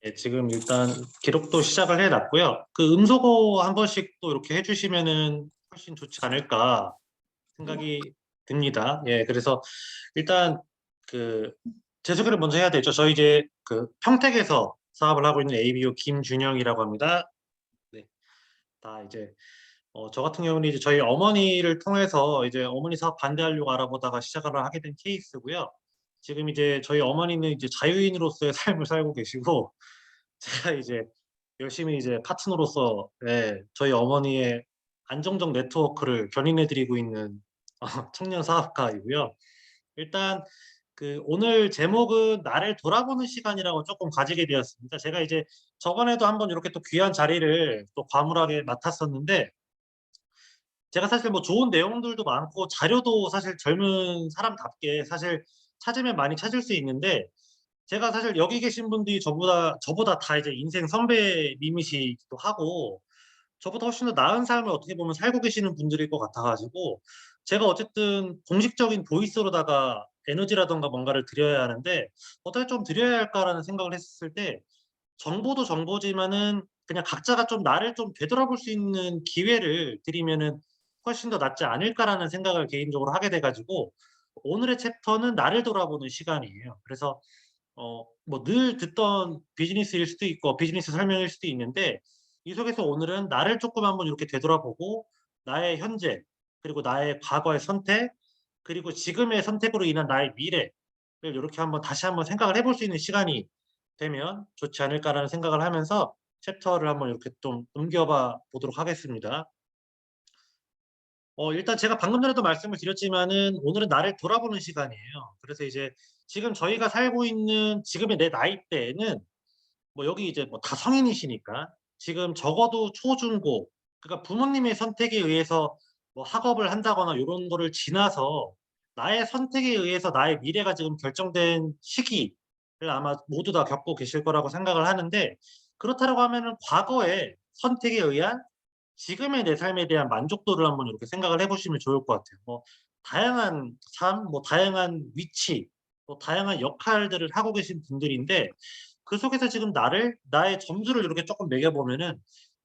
네, 지금 일단 기록도 시작을 해놨고요. 그 음소거 한 번씩 또 이렇게 해주시면은 훨씬 좋지 않을까 생각이 듭니다. 예, 그래서 일단 그 제 소개를 먼저 해야 되죠. 저희 이제 그 평택에서 사업을 하고 있는 ABO 김준영이라고 합니다. 네, 다 이제 저 같은 경우는 이제 저희 어머니를 통해서 이제 어머니 사업 반대하려고 알아보다가 시작을 하게 된 케이스고요. 지금 이제 저희 어머니는 이제 자유인으로서의 삶을 살고 계시고 제가 이제 열심히 이제 파트너로서 저희 어머니의 안정적 네트워크를 견인해드리고 있는 청년 사업가이고요. 일단 그 오늘 제목은 나를 돌아보는 시간이라고 조금 가지게 되었습니다. 제가 이제 저번에도 한번 이렇게 또 귀한 자리를 또 과물하게 맡았었는데 제가 사실 뭐 좋은 내용들도 많고 자료도 사실 젊은 사람답게 사실 찾으면 많이 찾을 수 있는데 제가 사실 여기 계신 분들이 저보다 다 이제 인생 선배님이시기도 하고 저보다 훨씬 더 나은 삶을 어떻게 보면 살고 계시는 분들일 것 같아 가지고 제가 어쨌든 공식적인 보이스로다가 에너지라든가 뭔가를 드려야 하는데 '어떻게 좀 드려야 할까.'라는 생각을 했을 때 정보도 정보지만은 그냥 각자가 좀 나를 좀 되돌아볼 수 있는 기회를 드리면은 '훨씬 더 낫지 않을까.'라는 생각을 개인적으로 하게 돼 가지고 오늘의 챕터는 나를 돌아보는 시간이에요. 그래서 뭐 늘 듣던 비즈니스일 수도 있고 비즈니스 설명일 수도 있는데 이 속에서 오늘은 나를 쪼끔 한번 이렇게 되돌아보고 나의 현재 그리고 나의 과거의 선택 그리고 지금의 선택으로 인한 나의 미래를 요렇게 한번 다시 한번 생각을 해볼 수 있는 시간이 되면 좋지 않을까라는 생각을 하면서 챕터를 한번 이렇게 좀 옮겨봐 보도록 하겠습니다. 일단 제가 방금 전에도 말씀을 드렸지만은 오늘은 나를 돌아보는 시간이에요. 그래서 이제 지금 저희가 살고 있는 지금의 내 나이대에는 뭐 여기 이제 뭐 다 성인이시니까 지금 적어도 초, 중, 고 그러니까 부모님의 선택에 의해서 뭐 학업을 한다거나 요런 거를 지나서 나의 선택에 의해서 나의 미래가 지금 결정된 시기를 아마 모두 다 겪고 계실 거라고 생각을 하는데 그렇다라고 하면은 과거의 선택에 의한 지금의 내 삶에 대한 만족도를 한번 이렇게 생각을 해 보시면 좋을 것 같아요. 뭐 다양한 삶, 뭐 다양한 위치, 뭐 다양한 역할들을 하고 계신 분들인데 그 속에서 지금 나의 점수를 이렇게 쪼끔 매겨 보면은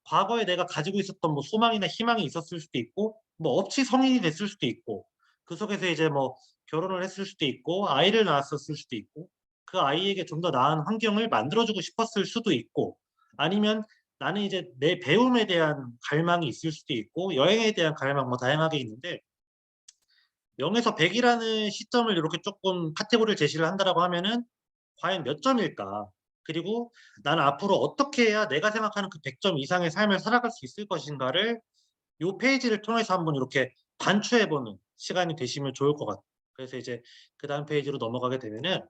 과거에 내가 가지고 있었던 뭐 소망이나 희망이 있었을 수도 있고 뭐 없이 성인이 됐을 수도 있고 그 속에서 이제 뭐 결혼을 했을 수도 있고 아이를 낳았었을 수도 있고 그 아이에게 좀 더 나은 환경을 만들어 주고 싶었을 수도 있고 아니면 나는 이제 내 배움에 대한 갈망이 있을 수도 있고 여행에 대한 갈망 뭐 다양하게 있는데 0 에서 100 이라는 시점을 요렇게 쪼끔 카테고리를 제시를 한다라고 하면은 과연 몇 점일까? 그리고 나는 앞으로 어떻게 해야 내가 생각하는 그 100점 이상의 삶을 살아갈 수 있을 것인가를 요 페이지를 통해서 한번 요렇게 반추해 보는 시간이 되시면 좋을 것 같아요. 그래서 이제 그다음 페이지로 넘어가게 되면은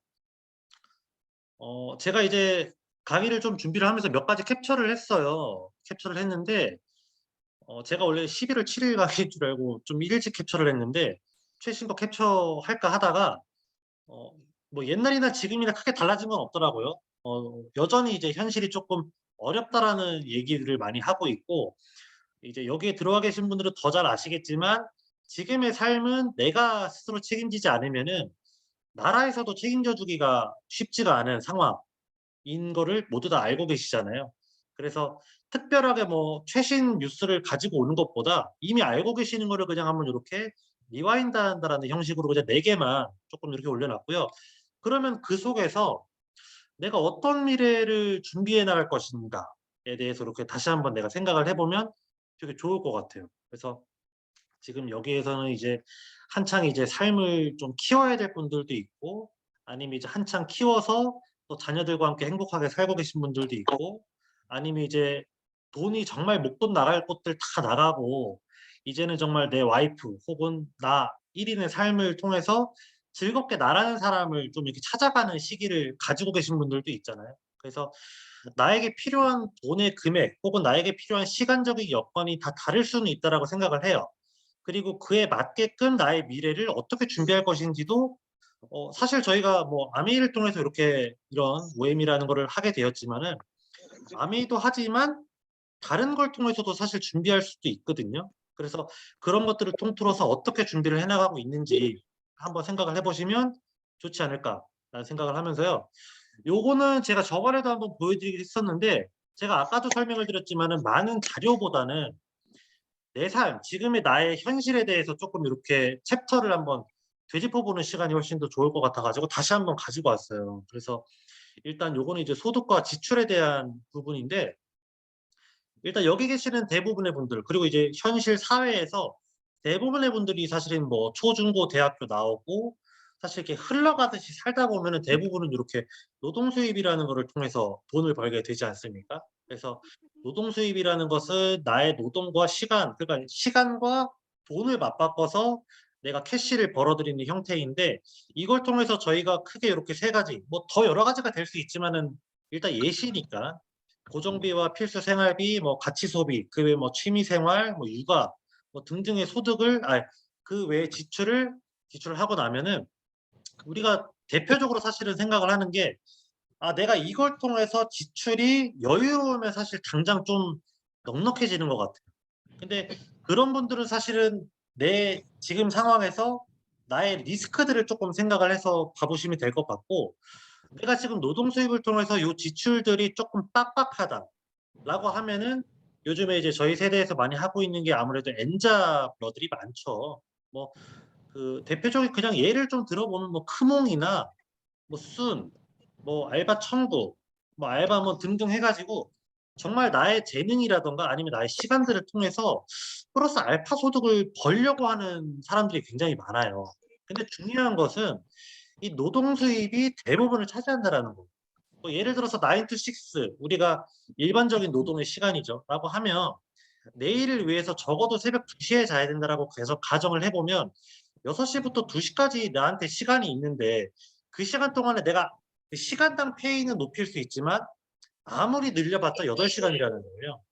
제가 이제 강의를 좀 준비를 하면서 몇 가지 캡처를 했어요. 캡처를 했는데 제가 원래 11월 7일 강의인 줄 알고 좀 일찍 캡처를 했는데 최신 거 캡처할까 하다가 어 뭐 옛날이나 지금이나 크게 달라진 건 없더라고요. 여전히 이제 현실이 쪼끔 어렵다라는 얘기들을 많이 하고 있고 이제 여기에 들어와 계신 분들은 더 잘 아시겠지만 지금의 삶은 내가 스스로 책임지지 않으면은 나라에서도 책임져 주기가 쉽지가 않은 상황인 거를 모두 다 알고 계시잖아요. 그래서 특별하게 뭐 최신 뉴스를 가지고 오는 것보다 이미 알고 계시는 거를 그냥 한번 요렇게 리와인드 한다라는 형식으로 그냥 4 개만 쪼끔 이렇게 올려 놨고요. 그러면 그 속에서 내가 어떤 미래를 준비해 나갈 것인가에 대해서 이렇게 다시 한번 내가 생각을 해 보면 되게 좋을 것 같아요. 그래서 지금 여기에서는 이제 한창 이제 삶을 좀 키워야 될 분들도 있고 아니면 이제 한창 키워서 또 자녀들과 함께 행복하게 살고 계신 분들도 있고 아니면 이제 돈이 정말 목돈 나갈 곳들 다 나가고 이제는 정말 내 와이프 혹은 나 1 인의 삶을 통해서 즐겁게 나라는 사람을 좀 이렇게 찾아가는 시기를 가지고 계신 분들도 있잖아요. 그래서 나에게 필요한 돈의 금액 혹은 나에게 필요한 시간적인 여건이 다 다를 수는 있다라고 생각을 해요. 그리고 그에 맞게끔 나의 미래를 어떻게 준비할 것인지도 사실 저희가 뭐 아메이를 통해서 이렇게 이런 모임이라는 거를 하게 되었지만은 아메이도 하지만 다른 걸 통해서도 사실 준비할 수도 있거든요. 그래서 그런 것들을 통틀어서 어떻게 준비를 해 나가고 있는지 한번 생각을 해 보시면 좋지 않을까라는 생각을 하면서요. 요거는 제가 저번에도 한번 보여드리긴 했었는데 제가 아까도 설명을 드렸지만은 많은 자료보다는 내 삶, 지금의 나의 현실에 대해서 조금 이렇게 챕터를 한번 되짚어 보는 시간이 훨씬 더 좋을 것 같아 가지고 다시 한번 가지고 왔어요. 그래서 일단 요거는 이제 소득과 지출에 대한 부분인데 일단 여기 계시는 대부분의 분들 그리고 이제 현실 사회에서 대부분의 분들이 사실은 뭐 초중고 대학교 나오고 사실 이렇게 흘러가듯이 살다 보면은 대부분은 이렇게 노동 수입이라는 거를 통해서 돈을 벌게 되지 않습니까? 그래서 노동 수입이라는 것은 나의 노동과 시간, 그러니까 시간과 돈을 맞바꿔서 내가 캐시를 벌어들이는 형태인데 이걸 통해서 저희가 크게 이렇게 세 가지, 뭐 더 여러 가지가 될 수 있지만은 일단 예시니까 고정비와 필수 생활비, 뭐 가치 소비, 그 외에 뭐 취미 생활, 뭐 육아 뭐 등등의 소득을 그 외에 지출을 하고 나면은 우리가 대표적으로 사실은 생각을 하는 게 내가 이걸 통해서 지출이 여유로우면 사실 당장 좀 넉넉해지는 것 같아요. 근데 그런 분들은 사실은 내 지금 상황에서 나의 리스크들을 조금 생각을 해서 봐 보시면 될 것 같고 내가 지금 노동 수입을 통해서 요 지출들이 조금 빡빡하다라고 하면은 요즘에 이제 저희 세대에서 많이 하고 있는 게 아무래도 엔잡러들이 많죠. 뭐 그 대표적인 그냥 예를 좀 들어보면 뭐 크몽이나 뭐 순, 뭐 알바 천국, 뭐 알바 뭐 등등 해 가지고 정말 나의 재능이라든가 아니면 나의 시간들을 통해서 플러스 알파 소득을 벌려고 하는 사람들이 굉장히 많아요. 근데 중요한 것은 이 노동 수입이 대부분을 차지한다라는 거. 뭐 예를 들어서 9 to 6 우리가 일반적인 노동의 시간이죠. 라고 하면 내일을 위해서 적어도 새벽 2 시에 자야 된다라고 계속 가정을 해 보면 6 시부터 2 시까지 나한테 시간이 있는데 그 시간 동안에 내가 그 시간당 페이는 높일 수 있지만 아무리 늘려봤자 8 시간이라는 거예요.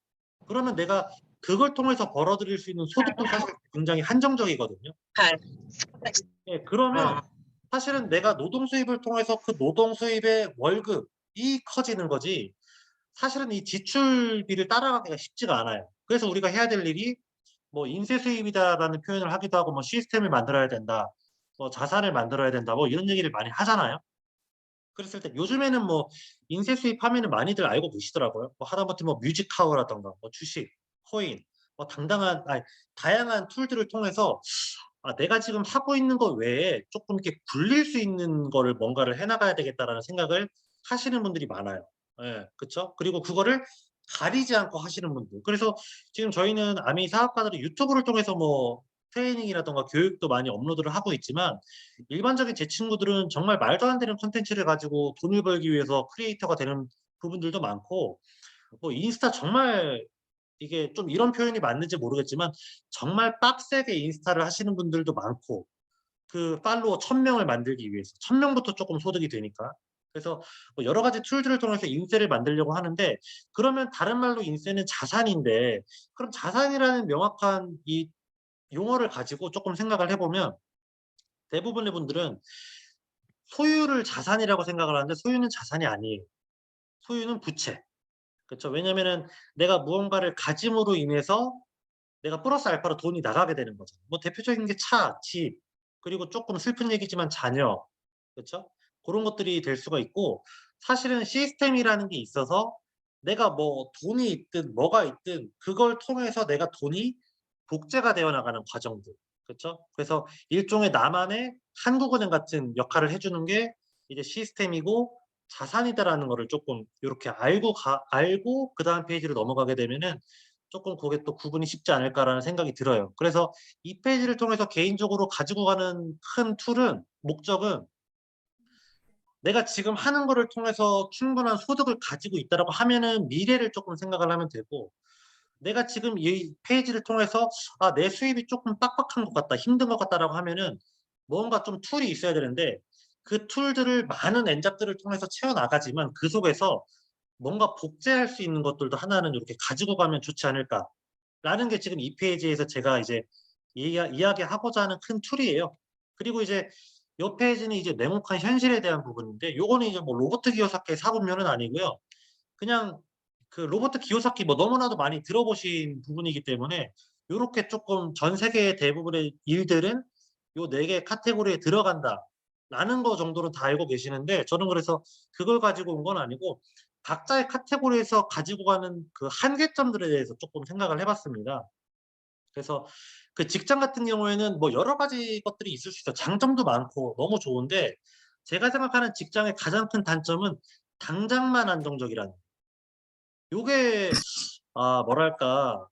그러면 내가 그걸 통해서 벌어들일 수 있는 소득도 사실 굉장히 한정적이거든요. 예 그러면 사실은 내가 노동 수입을 통해서 그 노동 수입의 월급이 커지는 거지 사실은 이 지출비를 따라가기가 쉽지가 않아요. 그래서 우리가 해야 될 일이 뭐 "인세 수입이다."라는 표현을 하기도 하고 뭐 "시스템을 만들어야 된다." 뭐 "자산을 만들어야 된다." 뭐 이런 얘기를 많이 하잖아요. 그랬을 때 요즘에는 뭐 인세 수입하면은 많이들 알고 계시더라고요. 뭐 하다못해 뭐 뮤직하우라든가 뭐 주식, 코인 뭐 다양한 툴들을 통해서 내가 지금 하고 있는 것 외에 쪼끔 이렇게 굴릴 수 있는 거를 뭔가를 해 나가야 되겠다.'라는 생각을 하시는 분들이 많아요. 예 그쵸? 그리고 그거를 가리지 않고 하시는 분들. 그래서 지금 저희는 아미 사업가들이 유튜브를 통해서 뭐 트레이닝이라든가 교육도 많이 업로드를 하고 있지만 일반적인 제 친구들은 정말 말도 안 되는 콘텐츠를 가지고 돈을 벌기 위해서 크리에이터가 되는 부분들도 많고 뭐 인스타 정말 이게 좀 이런 표현이 맞는지 모르겠지만 정말 빡세게 인스타를 하시는 분들도 많고 그 팔로워 1000 명을 만들기 위해서 1000 명부터 쪼끔 소득이 되니까. 그래서 뭐 여러 가지 툴들을 통해서 인세를 만들려고 하는데 그러면 다른 말로 인세는 자산인데 그럼 자산이라는 명확한 이 용어를 가지고 쪼끔 생각을 해 보면 대부분의 분들은 소유를 자산이라고 생각을 하는데 소유는 자산이 아니에요. 소유는 부채. 그쵸. 왜냐면은 내가 무언가를 가짐으로 인해서 내가 플러스 알파로 돈이 나가게 되는 거죠. 뭐 대표적인 게 차, 집, 그리고 쪼끔 슬픈 얘기지만 자녀. 그쵸? 고런 것들이 될 수가 있고 사실은 시스템이라는 게 있어서 내가 뭐 돈이 있든 뭐가 있든 그걸 통해서 내가 돈이 복제가 되어 나가는 과정들. 그쵸? 그래서 일종의 나만의 한국은행 같은 역할을 해 주는 게 이제 시스템이고 자산이다라는 거를 쪼끔 요렇게 알고 그다음 페이지로 넘어가게 되면은 쪼끔 고게 또 '구분이 쉽지 않을까.'라는 생각이 들어요. 그래서 이 페이지를 통해서 개인적으로 가지고 가는 큰 툴은 목적은 내가 지금 하는 거를 통해서 충분한 소득을 가지고 있다라고 하면은 미래를 쪼끔 생각을 하면 되고 내가 지금 이 페이지를 통해서 '아 내 수입이 쪼끔 빡빡한 것 같다. 힘든 것 같다.'라고 하면은 뭔가 좀 툴이 있어야 되는데 그 툴들을 많은 엔잡들을 통해서 채워 나가지만 그 속에서 뭔가 복제할 수 있는 것들도 하나는 요렇게 가지고 가면 좋지 않을까라는 게 지금 이 페이지에서 제가 이제 이야기하고자 하는 큰 툴이에요. 그리고 이제 요 페이지는 이제 냉혹한 현실에 대한 부분인데 요거는 이제 뭐 로버트 기요사키의 사분면은 아니고요. 그냥 그 로버트 기요사키 뭐 너무나도 많이 들어보신 부분이기 때문에 요렇게 쪼끔 전 세계의 대부분의 일들은 요 4 개 카테고리에 들어간다. 라는 거 정도는 다 알고 계시는데 저는 그래서 그걸 가지고 온 건 아니고 각자의 카테고리에서 가지고 가는 그 한계점들에 대해서 쪼끔 생각을 해 봤습니다. 그래서 그 직장 같은 경우에는 뭐 여러 가지 것들이 있을 수 있어요. 장점도 많고 너무 좋은데 제가 생각하는 직장의 가장 큰 단점은 당장만 안정적이라는 요게 뭐랄까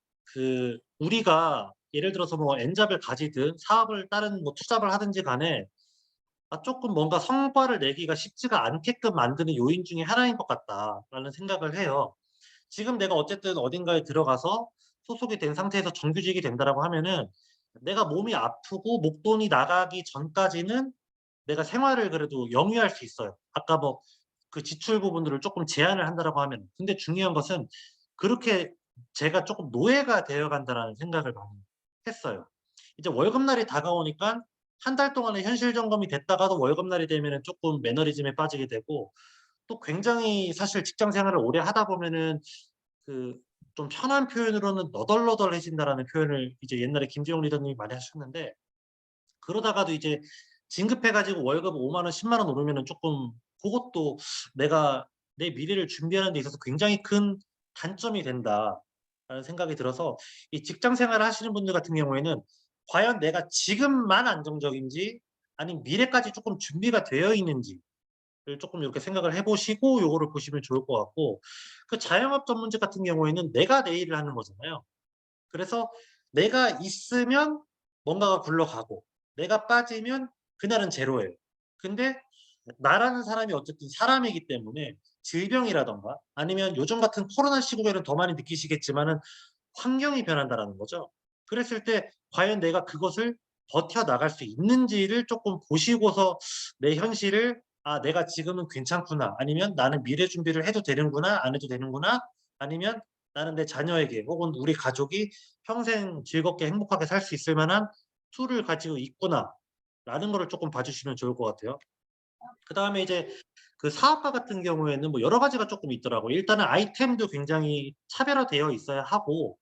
우리가 예를 들어서 뭐 N잡을 가지든 사업을 다른 뭐 투잡을 하든지 간에 쪼끔 뭔가 '성과를 내기가 쉽지가 않게끔 만드는 요인 중에 하나인 것 같다.'라는 생각을 해요. 지금 내가 어쨌든 어딘가에 들어가서 소속이 된 상태에서 정규직이 된다라고 하면은 내가 몸이 아프고 목돈이 나가기 전까지는 내가 생활을 그래도 영위할 수 있어요. 아까 뭐 그 지출 부분들을 쪼끔 제한을 한다라고 하면. 근데 중요한 것은 그렇게 제가 쪼끔 노예가 되어 간다라는 생각을 많이 했어요. 이제 월급날이 다가오니깐 한 달 동안의 현실 점검이 됐다가도 월급날이 되면은 쪼끔 매너리즘에 빠지게 되고 또 굉장히 사실 직장 생활을 오래 하다 보면은 그 좀 편한 표현으로는 너덜너덜해진다라는 표현을 이제 옛날에 김지용 리더님이 많이 하셨는데 그러다가도 이제 진급해 가지고 월급 5만 원, 10만 원 오르면은 쪼끔 고것도 내가 내 미래를 준비하는 데 있어서 굉장히 큰 단점이 된다라는 생각이 들어서 이 직장 생활을 하시는 분들 같은 경우에는 과연 내가 지금만 안정적인지 아니면 미래까지 쪼끔 준비가 되어 있는지를 쪼끔 요렇게 생각을 해 보시고 요거를 보시면 좋을 것 같고 그 자영업 전문직 같은 경우에는 내가 내 일을 하는 거잖아요. 그래서 내가 있으면 뭔가가 굴러가고 내가 빠지면 그날은 제로예요. 근데 나라는 사람이 어쨌든 사람이기 때문에 질병이라든가 아니면 요즘 같은 코로나 시국에는 더 많이 느끼시겠지만은 환경이 변한다라는 거죠. 그랬을 때 과연 내가 그것을 버텨나갈 수 있는지를 쪼끔 보시고서 내 현실을 '아 내가 지금은 괜찮구나.' 아니면 '나는 미래 준비를 해도 되는구나. 안 해도 되는구나.' 아니면 '나는 내 자녀에게 혹은 우리 가족이 평생 즐겁게 행복하게 살 수 있을 만한 툴을 가지고 있구나.'라는 거를 쪼끔 봐 주시면 좋을 것 같아요. 그다음에 이제 그 사업화 같은 경우에는 뭐 여러 가지가 쪼끔 있더라고요. 일단은 아이템도 굉장히 차별화되어 있어야 하고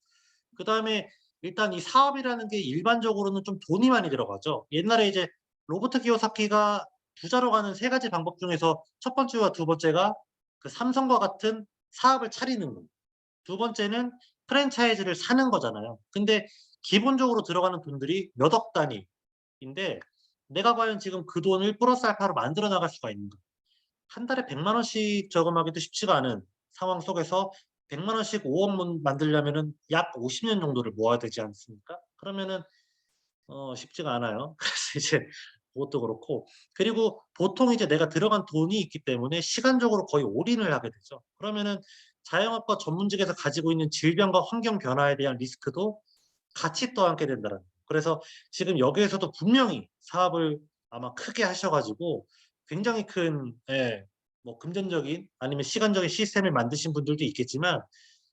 그다음에 일단 이 사업이라는 게 일반적으로는 좀 돈이 많이 들어가죠. 옛날에 이제 로버트 키요사키가 부자로 가는 세 가지 방법 중에서 첫 번째와 두 번째가 그 삼성과 같은 사업을 차리는 거. 두 번째는 프랜차이즈를 사는 거잖아요. 근데 기본적으로 들어가는 돈들이 몇 억 단위인데 내가 과연 지금 그 돈을 플러스 알파로 만들어 나갈 수가 있는가. 한 달에 100만 원씩 저금하기도 쉽지가 않은 상황 속에서 100만 원씩 5억 만들려면은 약 50년 정도를 모아야 되지 않습니까? 그러면은 쉽지가 않아요. 그래서 이제 그것도 그렇고 그리고 보통 이제 내가 들어간 돈이 있기 때문에 시간적으로 거의 올인을 하게 되죠. 그러면은 자영업과 전문직에서 가지고 있는 질병과 환경 변화에 대한 리스크도 같이 떠안게 된다는 거예요. 그래서 지금 여기에서도 분명히 사업을 아마 크게 하셔 가지고 굉장히 큰 뭐 금전적인 아니면 시간적인 시스템을 만드신 분들도 있겠지만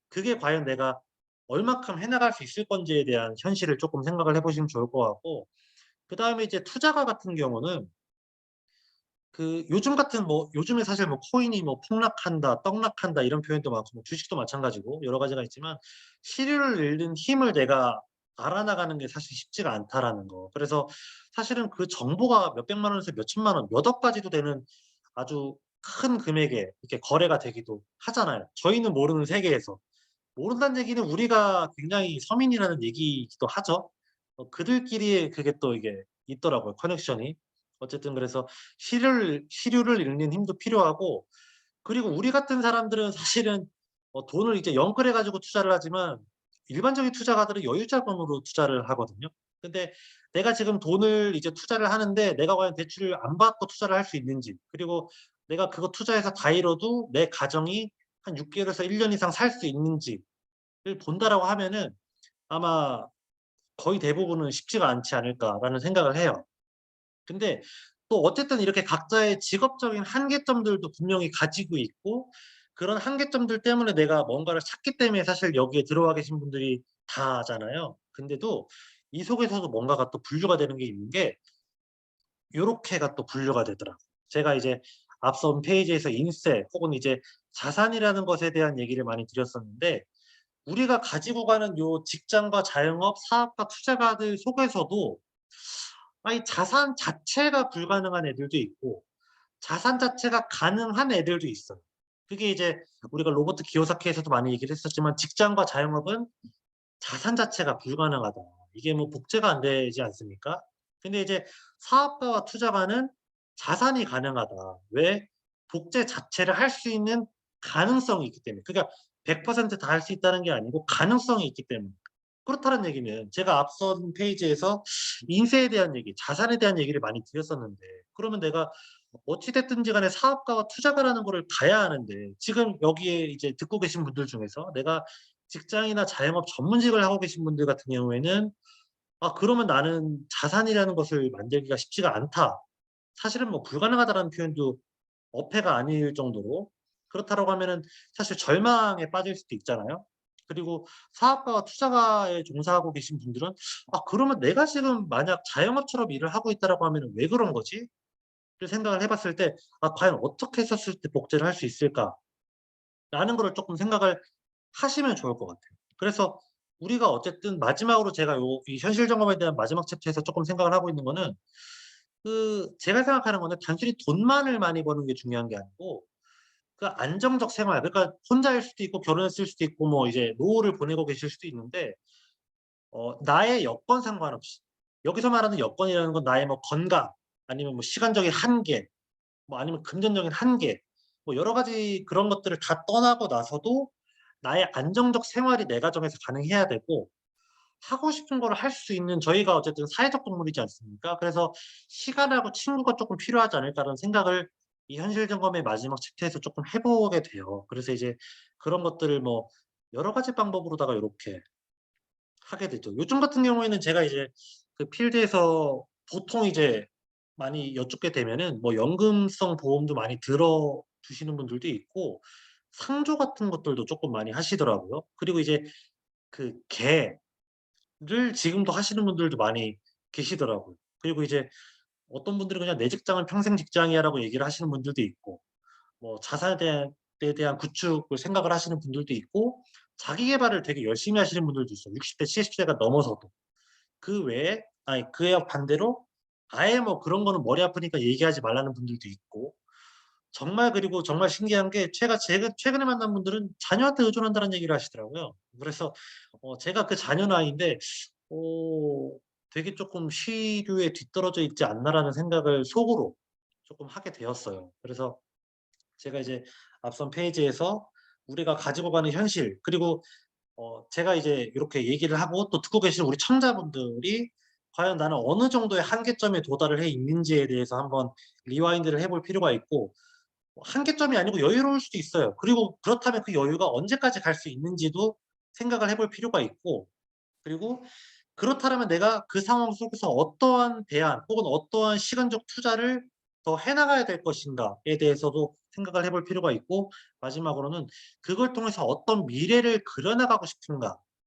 그게 과연 내가 얼마큼 해 나갈 수 있을 건지에 대한 현실을 쪼끔 생각을 해 보시면 좋을 것 같고 그다음에 이제 투자가 같은 경우는 요즘 같은 뭐 요즘에 사실 뭐 코인이 뭐 폭락한다, 떡락한다 이런 표현도 많고 뭐 주식도 마찬가지고 여러 가지가 있지만 실효를 잃는 힘을 내가 알아나가는 게 사실 쉽지가 않다라는 거. 그래서 사실은 그 정보가 몇백만 원에서 몇천만 원, 몇 억까지도 되는 아주 큰 금액에 이렇게 거래가 되기도 하잖아요. 저희는 모르는 세계에서. 모른다는 얘기는 우리가 굉장히 서민이라는 얘기이기도 하죠. 그들끼리의 그게 또 이게 있더라고요, 커넥션이. 어쨌든 그래서 시류를 읽는 힘도 필요하고 그리고 우리 같은 사람들은 사실은 돈을 이제 영끌해 가지고 투자를 하지만 일반적인 투자가들은 여유자금으로 투자를 하거든요. 근데 내가 지금 돈을 이제 투자를 하는데 내가 과연 대출을 안 받고 투자를 할 수 있는지 그리고 내가 그거 투자해서 다 잃어도 내 가정이 한 6 개월에서 1년 이상 살 수 있는지를 본다라고 하면은 아마 거의 대부분은 쉽지가 않지 않을까라는 생각을 해요. 근데 또 어쨌든 이렇게 각자의 직업적인 한계점들도 분명히 가지고 있고 그런 한계점들 때문에 내가 뭔가를 찾기 때문에 사실 여기에 들어와 계신 분들이 다잖아요. 근데도 이 속에서도 뭔가가 또 분류가 되는 게 있는 게 요렇게가 또 분류가 되더라고요. 제가 이제 앞선 페이지에서 인세 혹은 이제 자산이라는 것에 대한 얘기를 많이 드렸었는데 우리가 가지고 가는 요 직장과 자영업, 사업과 투자가들 속에서도 아니 자산 자체가 불가능한 애들도 있고 자산 자체가 가능한 애들도 있어요. 그게 이제 우리가 로버트 기요사키에서도 많이 얘기를 했었지만 직장과 자영업은 자산 자체가 불가능하다. 이게 뭐 복제가 안 되지 않습니까? 근데 이제 사업가와 투자가는 자산이 가능하다. 왜? 복제 자체를 할 수 있는 가능성이 있기 때문에. 그러니까 100% 다 할 수 있다는 게 아니고 가능성이 있기 때문에. 그렇다는 얘기는 제가 앞선 페이지에서 인세에 대한 얘기, 자산에 대한 얘기를 많이 드렸었는데 그러면 내가 어찌 됐든지 간에 사업가와 투자가라는 거를 봐야 하는데 지금 여기에 이제 듣고 계신 분들 중에서 내가 직장이나 자영업 전문직을 하고 계신 분들 같은 경우에는 '아 그러면 나는 자산이라는 것을 만들기가 쉽지가 않다.' 사실은 뭐 불가능하다라는 표현도 어폐가 아닐 정도로 그렇다라고 하면은 사실 절망에 빠질 수도 있잖아요. 그리고 사업가와 투자가에 종사하고 계신 분들은 '아 그러면 내가 지금 만약 자영업처럼 일을 하고 있다라고 하면은 왜 그런 거지?' 를 생각을 해 봤을 때 '아 과연 어떻게 했었을 때 복제를 할 수 있을까?'라는 거를 쪼끔 생각을 하시면 좋을 것 같아요. 그래서 우리가 어쨌든 마지막으로 제가 이 현실 점검에 대한 마지막 챕터에서 쪼끔 생각을 하고 있는 거는 제가 생각하는 거는 단순히 돈만을 많이 버는 게 중요한 게 아니고 그 안정적 생활 그러니까 혼자일 수도 있고 결혼했을 수도 있고 뭐 이제 노후를 보내고 계실 수도 있는데 나의 여건 상관없이 여기서 말하는 여건이라는 건 나의 뭐 건강 아니면 뭐 시간적인 한계 뭐 아니면 금전적인 한계 뭐 여러 가지 그런 것들을 다 떠나고 나서도 나의 안정적 생활이 내 가정에서 가능해야 되고 하고 싶은 거를 할 수 있는 저희가 어쨌든 사회적 동물이지 않습니까? 그래서 '시간하고 친구가 쪼끔 필요하지 않을까.'라는 생각을 이 현실 점검의 마지막 챕터에서 쪼끔 해 보게 돼요. 그래서 이제 그런 것들을 뭐 여러 가지 방법으로다가 요렇게 하게 되죠. 요즘 같은 경우에는 제가 이제 그 필드에서 보통 이제 많이 여쭙게 되면은 뭐 연금성 보험도 많이 들어 두시는 분들도 있고 상조 같은 것들도 쪼끔 많이 하시더라고요. 그리고 이제 그 개를 지금도 하시는 분들도 많이 계시더라고요. 그리고 이제 어떤 분들은 그냥 "내 직장은 평생 직장이야."라고 얘기를 하시는 분들도 있고 뭐 자산에 대한 구축을 생각을 하시는 분들도 있고 자기 계발을 되게 열심히 하시는 분들도 있어요. 60대 70 대가 넘어서도. 그 외에 아니 그에 반대로 아예 뭐 그런 거는 머리 아프니까 얘기하지 말라는 분들도 있고 정말 그리고 정말 신기한 게 제가 최근에 만난 분들은 자녀한테 의존한다는 얘기를 하시더라고요. 그래서 제가 그 자녀 나이인데 어 되게 쪼끔 '시류에 뒤떨어져 있지 않나.'라는 생각을 속으로 쪼끔 하게 되었어요. 그래서 제가 이제 앞선 페이지에서 우리가 가지고 가는 현실 그리고 제가 이제 이렇게 얘기를 하고 또 듣고 계시는 우리 청자분들이 과연 나는 어느 정도의 한계점에 도달을 해 있는지에 대해서 한번 리와인드를 해볼 필요가 있고 한계점이 아니고 여유로울 수도 있어요. 그리고 그렇다면 그 여유가 언제까지 갈 수 있는지도 생각을 해볼 필요가 있고 그리고 그렇다라면 내가 그 상황 속에서 어떠한 대안 혹은 어떠한 시간적 투자를 더 해 나가야 될 것인가에 대해서도 생각을 해볼 필요가 있고 마지막으로는 그걸 통해서 어떤 미래를 그려 나가고 싶은가에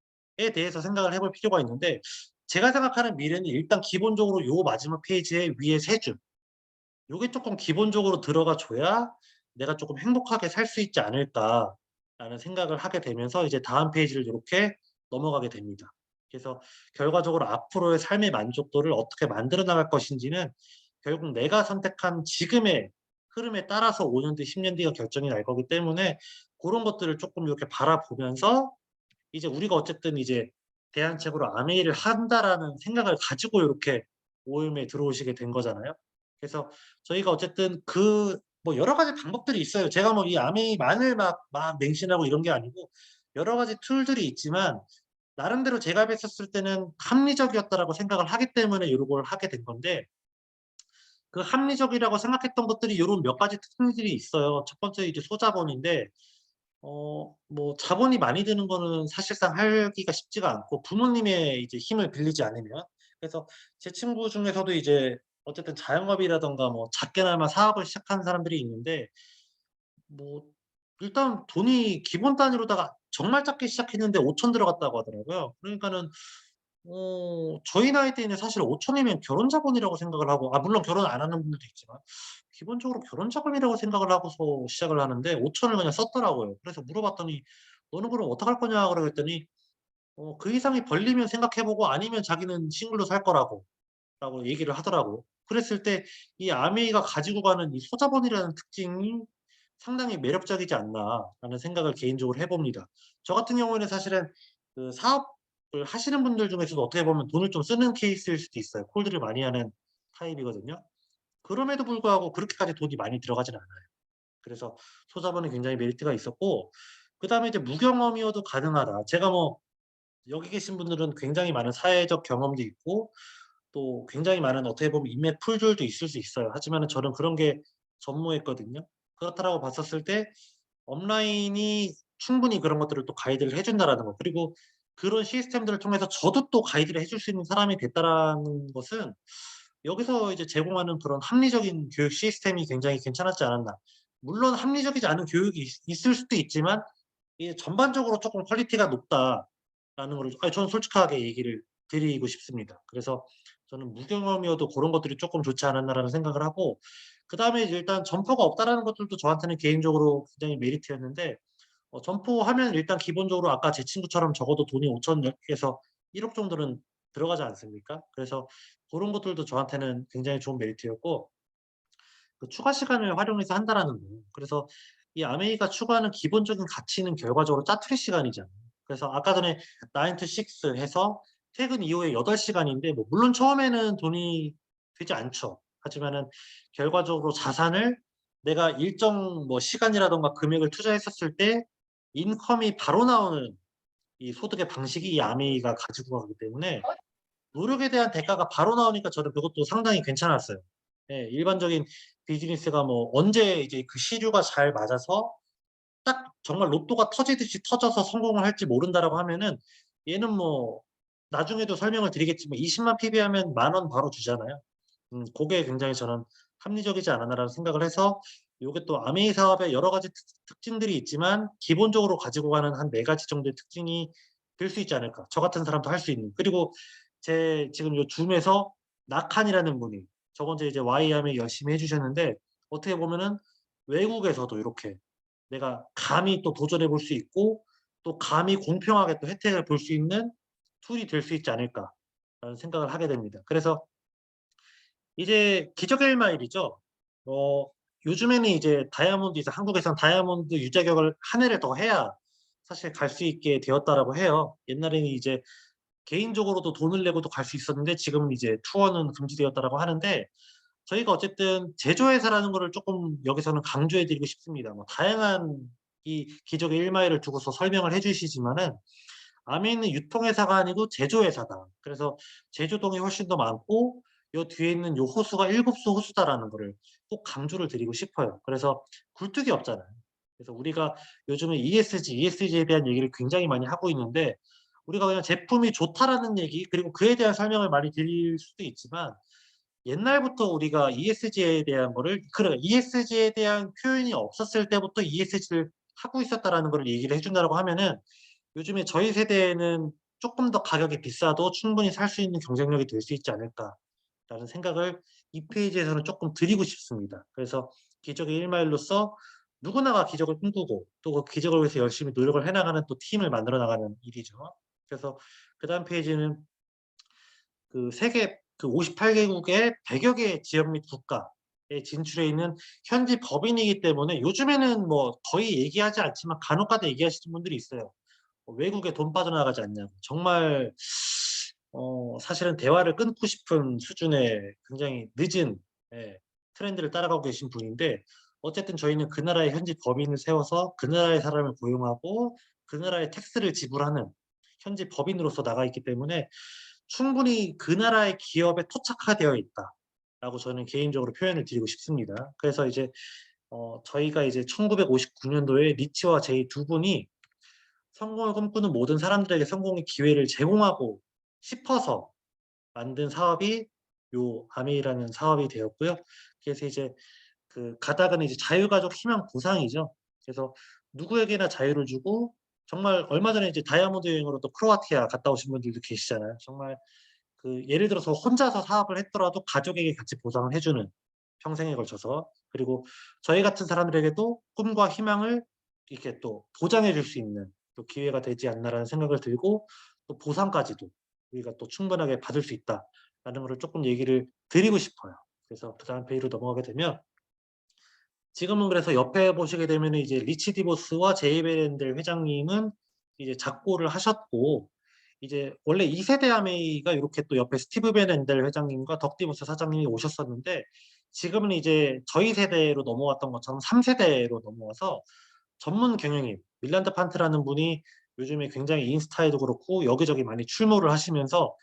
대해서 생각을 해볼 필요가 있는데 제가 생각하는 미래는 일단 기본적으로 요 마지막 페이지의 위에 3 줄 요게 쪼끔 기본적으로 들어가 줘야 '내가 쪼끔 행복하게 살 수 있지 않을까.'라는 생각을 하게 되면서 이제 다음 페이지를 요렇게 넘어가게 됩니다. 그래서 결과적으로 앞으로의 삶의 만족도를 어떻게 만들어 나갈 것인지는 결국 내가 선택한 지금의 흐름에 따라서 5년 뒤 10년 뒤가 결정이 날 거기 때문에 고런 것들을 쪼끔 이렇게 바라보면서 이제 우리가 어쨌든 이제 '대안책으로 아메이를 한다.'라는 생각을 가지고 요렇게 모임에 들어오시게 된 거잖아요. 그래서 저희가 어쨌든 뭐 여러 가지 방법들이 있어요. 제가 뭐 이 아메이만을 막 맹신하고 이런 게 아니고 여러 가지 툴들이 있지만 나름대로 제가 했었을 때는 '합리적이었다.'라고 생각을 하기 때문에 요걸 하게 된 건데 그 합리적이라고 생각했던 것들이 요런 몇 가지 특징들이 있어요. 첫 번째 이제 소자본인데 뭐 자본이 많이 드는 거는 사실상 하기가 쉽지가 않고 부모님의 이제 힘을 빌리지 않으면. 그래서 제 친구 중에서도 이제 어쨌든 자영업이라든가 뭐 작게나마 사업을 시작한 사람들이 있는데 뭐 일단 돈이 기본 단위로다가 정말 작게 시작했는데 5천 들어갔다고 하더라고요. 그러니까는 저희 나이 때에는 사실 5천 이면 결혼 자본이라고 생각을 하고 물론 결혼 안 하는 분들도 있지만 기본적으로 결혼 자금이라고 생각을 하고서 시작을 하는데 5천을 그냥 썼더라고요. 그래서 물어봤더니 "너는 그럼 어떡할 거냐?" 그랬더니 그 이상이 벌리면 생각해 보고 아니면 자기는 싱글로 살 거라고 라고 얘기를 하더라고. 그랬을 때 이 아메이가 가지고 가는 이 소자본이라는 특징이 상당히 매력적이지 않나라는 생각을 개인적으로 해 봅니다. 저 같은 경우에는 사실은 그 사업을 하시는 분들 중에서도 어떻게 보면 돈을 좀 쓰는 케이스일 수도 있어요. 콜드를 많이 하는 타입이거든요. 그럼에도 불구하고 그렇게까지 돈이 많이 들어가진 않아요. 그래서 소자본에 굉장히 메리트가 있었고, 그다음에 이제 무경험이어도 가능하다. 제가 뭐 여기 계신 분들은 굉장히 많은 사회적 경험도 있고 또 굉장히 많은 어떻게 보면 인맥 풀들도 있을 수 있어요. 하지만은 저는 그런 게 전무했거든요. 그렇다라고 봤었을 때 업라인이 충분히 그런 것들을 또 가이드를 해 준다라는 거, 그리고 그런 시스템들을 통해서 저도 또 가이드를 해줄 수 있는 사람이 됐다라는 것은 여기서 이제 제공하는 그런 합리적인 교육 시스템이 굉장히 괜찮았지 않았나. 물론 합리적이지 않은 교육이 있을 수도 있지만 이게 전반적으로 쪼끔 퀄리티가 높다라는 거를 저는 솔직하게 얘기를 드리고 싶습니다. 그래서 저는 무경험이어도 고런 것들이 쪼끔 좋지 않았나라는 생각을 하고, 그다음에 이제 일단 점포가 없다라는 것들도 저한테는 개인적으로 굉장히 메리트였는데, 점포하면 일단 기본적으로 아까 제 친구처럼 적어도 돈이 5천 에서 1억 정도는 들어가지 않습니까? 그래서 고런 것들도 저한테는 굉장히 좋은 메리트였고, 그 추가 시간을 활용해서 한다라는 거. 그래서 이 아메이가 추구하는 기본적인 가치는 결과적으로 짜투리 시간이잖아요. 그래서 아까 전에 9 to 6 해서 퇴근 이후에 8 시간인데, 뭐 물론 처음에는 돈이 되지 않죠. 하지만은 결과적으로 자산을 내가 일정 뭐 시간이라든가 금액을 투자했었을 때 인컴이 바로 나오는 이 소득의 방식이 이 아메이가 가지고 가기 때문에 노력에 대한 대가가 바로 나오니까 저는 그것도 상당히 괜찮았어요. 예. 일반적인 비즈니스가 뭐 언제 이제 그 시류가 잘 맞아서 딱 정말 로또가 터지듯이 터져서 성공을 할지 모른다라고 하면은, 얘는 뭐 나중에도 설명을 드리겠지만 200,000 PB하면 10,000원 바로 주잖아요. 고게 굉장히 저는 합리적이지 않았나라는 생각을 해서, 요게 또 아메이 사업의 여러 가지 특징들이 있지만 기본적으로 가지고 가는 한 4 가지 정도의 특징이 될 수 있지 않을까. 저 같은 사람도 할 수 있는. 그리고 제 지금 요 줌에서 낙한이라는 분이 저번 주에 이제 Y 아메이 열심히 해 주셨는데, 어떻게 보면은 외국에서도 이렇게 내가 감히 또 도전해 볼 수 있고 또 감히 공평하게 또 혜택을 볼 수 있는 툴이 될 수 있지 않을까라는 생각을 하게 됩니다. 그래서 이제 기적의 1마일이죠. 어 요즘에는 이제 다이아몬드, 이제 한국에선 다이아몬드 유자격을 한 해를 더 해야 사실 갈 수 있게 되었다라고 해요. 옛날에는 이제 개인적으로도 돈을 내고도 갈 수 있었는데 지금은 이제 투어는 금지되었다라고 하는데, 저희가 어쨌든 제조회사라는 거를 쪼끔 여기서는 강조해 드리고 싶습니다. 뭐 다양한 이 기적의 1마일을 두고서 설명을 해 주시지만은 아메이는 유통회사가 아니고 제조회사다. 그래서 제조동이 훨씬 더 많고 요 뒤에 있는 요 호수가 7수 호수다라는 거를 꼭 강조를 드리고 싶어요. 그래서 굴뚝이 없잖아요. 그래서 우리가 요즘에 ESG에 대한 얘기를 굉장히 많이 하고 있는데, 우리가 그냥 제품이 좋다라는 얘기 그리고 그에 대한 설명을 많이 드릴 수도 있지만, 옛날부터 우리가 ESG에 대한 거를, 그래 ESG에 대한 표현이 없었을 때부터 ESG를 하고 있었다라는 거를 얘기를 해 준다라고 하면은, 요즘에 저희 세대에는 쪼끔 더 가격이 비싸도 충분히 살 수 있는 경쟁력이 될 수 있지 않을까라는 생각을 이 페이지에서는 쪼끔 드리고 싶습니다. 그래서 기적의 1마일로서 누구나가 기적을 꿈꾸고 또 그 기적을 위해서 열심히 노력을 해 나가는 또 팀을 만들어 나가는 일이죠. 그래서 그다음 페이지는 그 세계 그 58 개국의 100여 개의 지역 및 국가에 진출해 있는 현지 법인이기 때문에, 요즘에는 뭐 거의 얘기하지 않지만 간혹 가다 얘기하시는 분들이 있어요. "외국에 돈 빠져나가지 않냐."고. 정말 사실은 대화를 끊고 싶은 수준의 굉장히 늦은, 예, 트렌드를 따라가고 계신 분인데, 어쨌든 저희는 그 나라의 현지 법인을 세워서 그 나라의 사람을 고용하고 그 나라의 텍스를 지불하는 현지 법인으로서 나가 있기 때문에 충분히 그 나라의 기업에 토착화되어 있다라고 저는 개인적으로 표현을 드리고 싶습니다. 그래서 이제 저희가 이제 1959 년도에 리치와 제이 두 분이 성공을 꿈꾸는 모든 사람들에게 성공의 기회를 제공하고 싶어서 만든 사업이 요 아메이라는 사업이 되었고요. 그래서 이제 그 가닥은 이제 자유가족 희망 보상이죠. 그래서 누구에게나 자유를 주고, 정말 얼마 전에 이제 다이아몬드 여행으로 또 크로아티아 갔다 오신 분들도 계시잖아요. 정말 그 예를 들어서 혼자서 사업을 했더라도 가족에게 같이 보상을 해 주는, 평생에 걸쳐서. 그리고 저희 같은 사람들에게도 꿈과 희망을 이렇게 또 보장해 줄 수 있는 또 기회가 되지 않나라는 생각을 들고, 또 보상까지도 우리가 또 충분하게 받을 수 있다. 거를 조금 얘기를 드리고 싶어요. 그래서 그다음 페이지로 넘어가게 되면 지금은 그래서 옆에 보시게 되면은 이제 리치 디보스와 제이 베렌델 회장님은 이제 작고를 하셨고, 이제 원래 2 세대 아메이가 요렇게 또 옆에 스티브 베렌델 회장님과 덕 디보스 사장님이 오셨었는데, 지금은 이제 저희 세대로 넘어왔던 것처럼 3 세대로 넘어와서 전문 경영인 밀란드 판트라는 분이 요즘에 굉장히 인스타에도 그렇고 여기저기 많이 출몰을 하시면서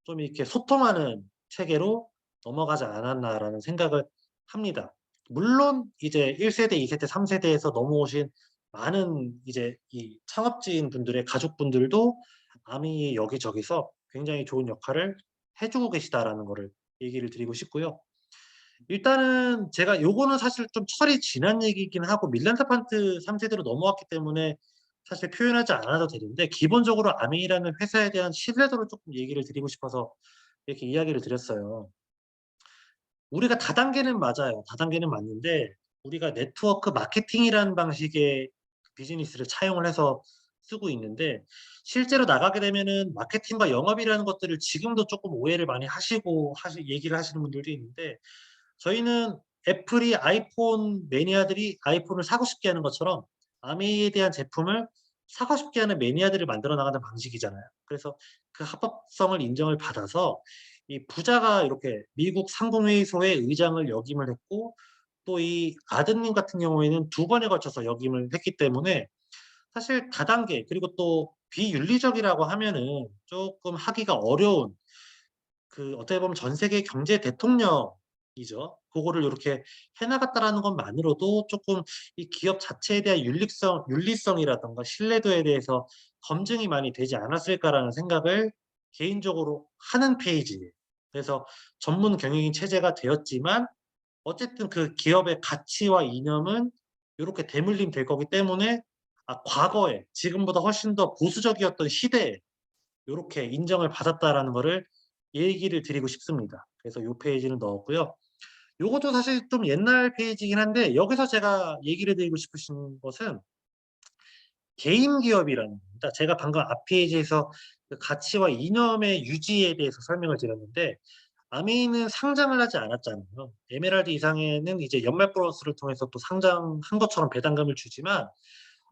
좀 이렇게 소통하는 체계로 넘어가지 않았나라는 생각을 합니다. 물론 이제 1 세대, 2 세대, 3 세대에서 넘어오신 많은 이제 이 창업주인 분들의 가족분들도 아미 여기저기서 굉장히 좋은 역할을 해 주고 계시다라는 거를 얘기를 드리고 싶고요. 일단은 제가 요거는 사실 좀 철이 지난 얘기이긴 하고 밀란타 판트 3 세대로 넘어왔기 때문에 사실 표현하지 않아도 되는데, 기본적으로 아미라는 회사에 대한 신뢰도를 쪼끔 얘기를 드리고 싶어서 이렇게 이야기를 드렸어요. 우리가 다단계는 맞아요. 다단계는 맞는데 우리가 네트워크 마케팅이라는 방식의 비즈니스를 차용을 해서 쓰고 있는데, 실제로 나가게 되면은 마케팅과 영업이라는 것들을 지금도 쪼끔 오해를 많이 하시고 얘기를 하시는 분들도 있는데, 저희는 애플이 아이폰 매니아들이 아이폰을 사고 싶게 하는 것처럼 아미에 대한 제품을 사고 싶게 하는 매니아들을 만들어 나가는 방식이잖아요. 그래서 그 합법성을 인정을 받아서 이 부자가 이렇게 미국 상공회의소의 의장을 역임을 했고, 또 이 아드님 같은 경우에는 2 번에 걸쳐서 역임을 했기 때문에 사실 다단계, 그리고 또 비윤리적이라고 하면은 쪼끔 하기가 어려운, 그 어떻게 보면 전 세계 경제 대통령이죠. 고거를 요렇게 해 나갔다라는 것만으로도 쪼끔 이 기업 자체에 대한 윤리성이라든가 신뢰도에 대해서 검증이 많이 되지 않았을까라는 생각을 개인적으로 하는 페이지예요. 그래서 전문 경영인 체제가 되었지만 어쨌든 그 기업의 가치와 이념은 요렇게 대물림 될 거기 때문에, 과거에 지금보다 훨씬 더 보수적이었던 시대에 요렇게 인정을 받았다라는 거를 얘기를 드리고 싶습니다. 그래서 요 페이지는 넣었고요. 요것도 사실 좀 옛날 페이지이긴 한데, 여기서 제가 얘기를 드리고 싶으신 것은 개인 기업이라는 겁니다. 제가 방금 앞 페이지에서 그 가치와 이념의 유지에 대해서 설명을 드렸는데, 아메이는 상장을 하지 않았잖아요. 에메랄드 이상에는 이제 연말 보너스를 통해서 또 상장한 것처럼 배당금을 주지만,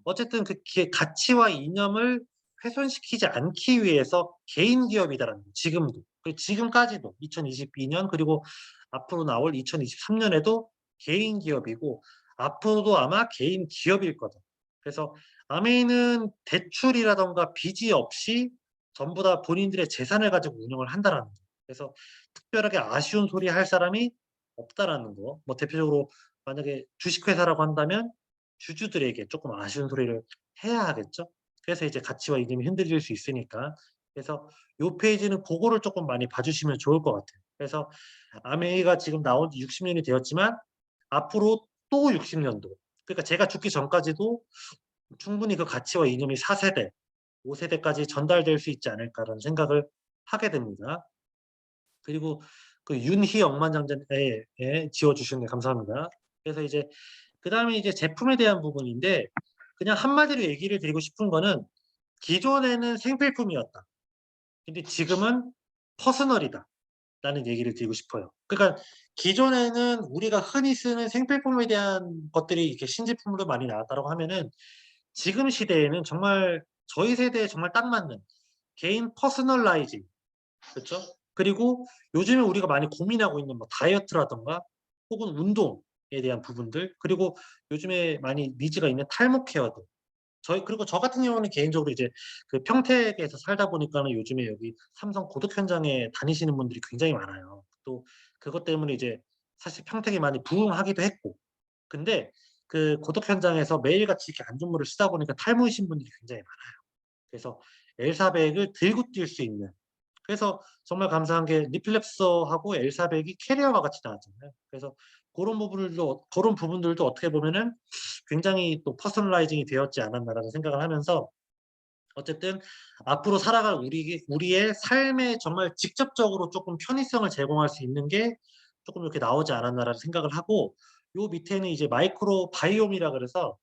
어쨌든 그 가치와 이념을 훼손시키지 않기 위해서 개인 기업이다라는 거예요, 지금도. 지금까지도 2022년, 그리고 앞으로 나올 2023년에도 개인 기업이고 앞으로도 아마 개인 기업일 거다. 그래서 아메이는 대출이라든가 빚이 없이 전부 다 본인들의 재산을 가지고 운영을 한다라는 거예요. 그래서 특별하게 아쉬운 소리 할 사람이 없다라는 거. 뭐 대표적으로 만약에 주식회사라고 한다면 주주들에게 쪼끔 아쉬운 소리를 해야 하겠죠. 그래서 이제 가치와 이념이 흔들릴 수 있으니까. 그래서 요 페이지는 고거를 쪼끔 많이 봐 주시면 좋을 것 같아요. 그래서 아메이가 지금 나온 지 60 년이 되었지만 앞으로 또 60 년도, 그러니까 제가 죽기 전까지도 충분히 그 가치와 이념이 4 세대, 5 세대까지 전달될 수 있지 않을까라는 생각을 하게 됩니다. 그리고 그 윤희 억만장자, 예, 지워 주셨네. 감사합니다. 그래서 이제 그다음에 이제 제품에 대한 부분인데, 그냥 한마디로 얘기를 드리고 싶은 거는 기존에는 생필품이었다. 근데 지금은 퍼스널이다라는 얘기를 드리고 싶어요. 그러니까 기존에는 우리가 흔히 쓰는 생필품에 대한 것들이 이렇게 신제품으로 많이 나왔다라고 하면은, 지금 시대에는 정말 저희 세대에 정말 딱 맞는 개인 퍼스널라이징, 그쵸? 그리고 요즘에 우리가 많이 고민하고 있는 뭐 다이어트라든가 혹은 운동에 대한 부분들, 그리고 요즘에 많이 니즈가 있는 탈모 케어들. 그리고 저 같은 경우는 개인적으로 이제 그 평택에서 살다 보니까는 요즘에 여기 삼성 고덕 현장에 다니시는 분들이 굉장히 많아요. 또 그것 때문에 이제 사실 평택이 많이 부흥하기도 했고, 근데 그 고덕 현장에서 매일같이 이렇게 안전모를 쓰다 보니까 탈모이신 분들이 굉장히 많아요. 그래서 엘사백을 들고 뛸 수 있는, 그래서 정말 감사한 게 리플렉서하고 엘사백이 캐리어와 같이 나왔잖아요. 그래서 고런 부분들도 어떻게 보면은 굉장히 또 퍼스널라이징이 되었지 않았나라는 생각을 하면서, 어쨌든 앞으로 살아갈 우리의 삶에 정말 직접적으로 쪼끔 편의성을 제공할 수 있는 게 쪼끔 이렇게 나오지 않았나라는 생각을 하고, 요 밑에는 이제 마이크로 바이옴이라 그래서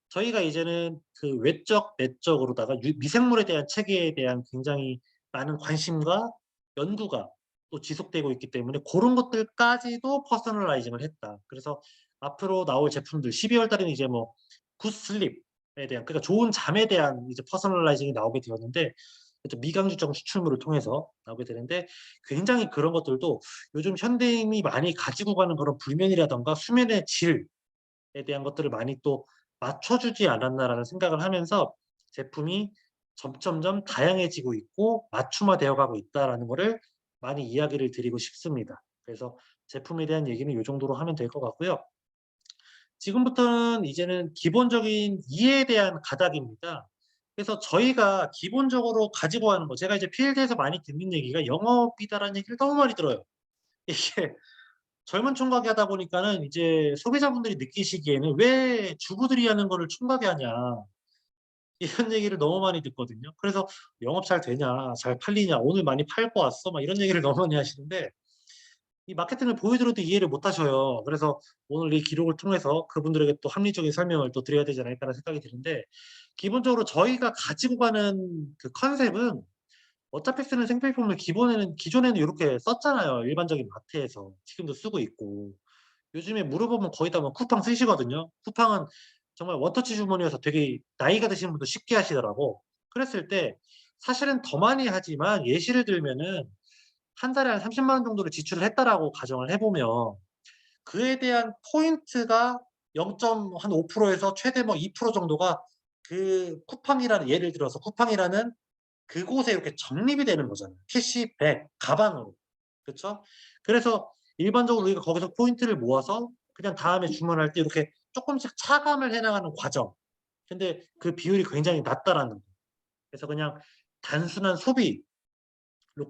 저희가 이제는 그 외적, 내적으로다가 미생물에 대한 체계에 대한 굉장히 많은 관심과 연구가 또 지속되고 있기 때문에 고런 것들까지도 퍼스널라이징을 했다. 그래서 앞으로 나올 제품들 12월 달에는 이제 뭐 굿슬립에 대한, 그러니까 좋은 잠에 대한 이제 퍼스널라이징이 나오게 되었는데, 좀 미강주정 추출물을 통해서 나오게 되는데, 굉장히 그런 것들도 요즘 현대인이 많이 가지고 가는 그런 불면이라든가 수면의 질에 대한 것들을 많이 또 맞춰주지 않았나라는 생각을 하면서 제품이 점점점 다양해지고 있고 맞춤화되어 가고 있다라는 거를 많이 이야기를 드리고 싶습니다. 그래서 제품에 대한 얘기는 요 정도로 하면 될 것 같고요. 지금부터는 이제는 기본적인 이해에 대한 가닥입니다. 그래서 저희가 기본적으로 가지고 가는 거, 제가 이제 필드에서 많이 듣는 얘기가 영업이다라는 얘기를 너무 많이 들어요. 이게 젊은 총각이 하다 보니까는 이제 소비자분들이 느끼시기에는 "왜 주부들이 하는 거를 총각이 하냐." 이런 얘기를 너무 많이 듣거든요. 그래서 "영업 잘 되냐? 잘 팔리냐? 오늘 많이 팔고 왔어?" 막 이런 얘기를 너무 많이 하시는데, 이 마케팅을 보여드려도 이해를 못 하셔요. 그래서 오늘 이 기록을 통해서 그분들에게 또 합리적인 설명을 또 드려야 되지 않을까라는 생각이 드는데, 기본적으로 저희가 가지고 가는 그 컨셉은 어차피 쓰는 생필품을 기존에는 요렇게 썼잖아요, 일반적인 마트에서. 지금도 쓰고 있고. 요즘에 물어보면 거의 다 뭐 쿠팡 쓰시거든요. 쿠팡은 정말 원터치 주문이어서 되게 나이가 드신 분도 쉽게 하시더라고. 그랬을 때 사실은 더 많이 하지만, 예시를 들면은 한 달에 한 30만 원 정도를 지출을 했다라고 가정을 해 보면, 그에 대한 포인트가 0.5% 에서 최대 뭐 2% 정도가 그 쿠팡이라는, 예를 들어서 쿠팡이라는 그곳에 이렇게 적립이 되는 거잖아요, 캐시백 가방으로. 그쵸? 그래서 일반적으로 우리가 거기서 포인트를 모아서 그냥 다음에 주문할 때 이렇게 쪼끔씩 차감을 해 나가는 과정. 근데 그 비율이 굉장히 낮다라는 거. 그래서 그냥 단순한 소비로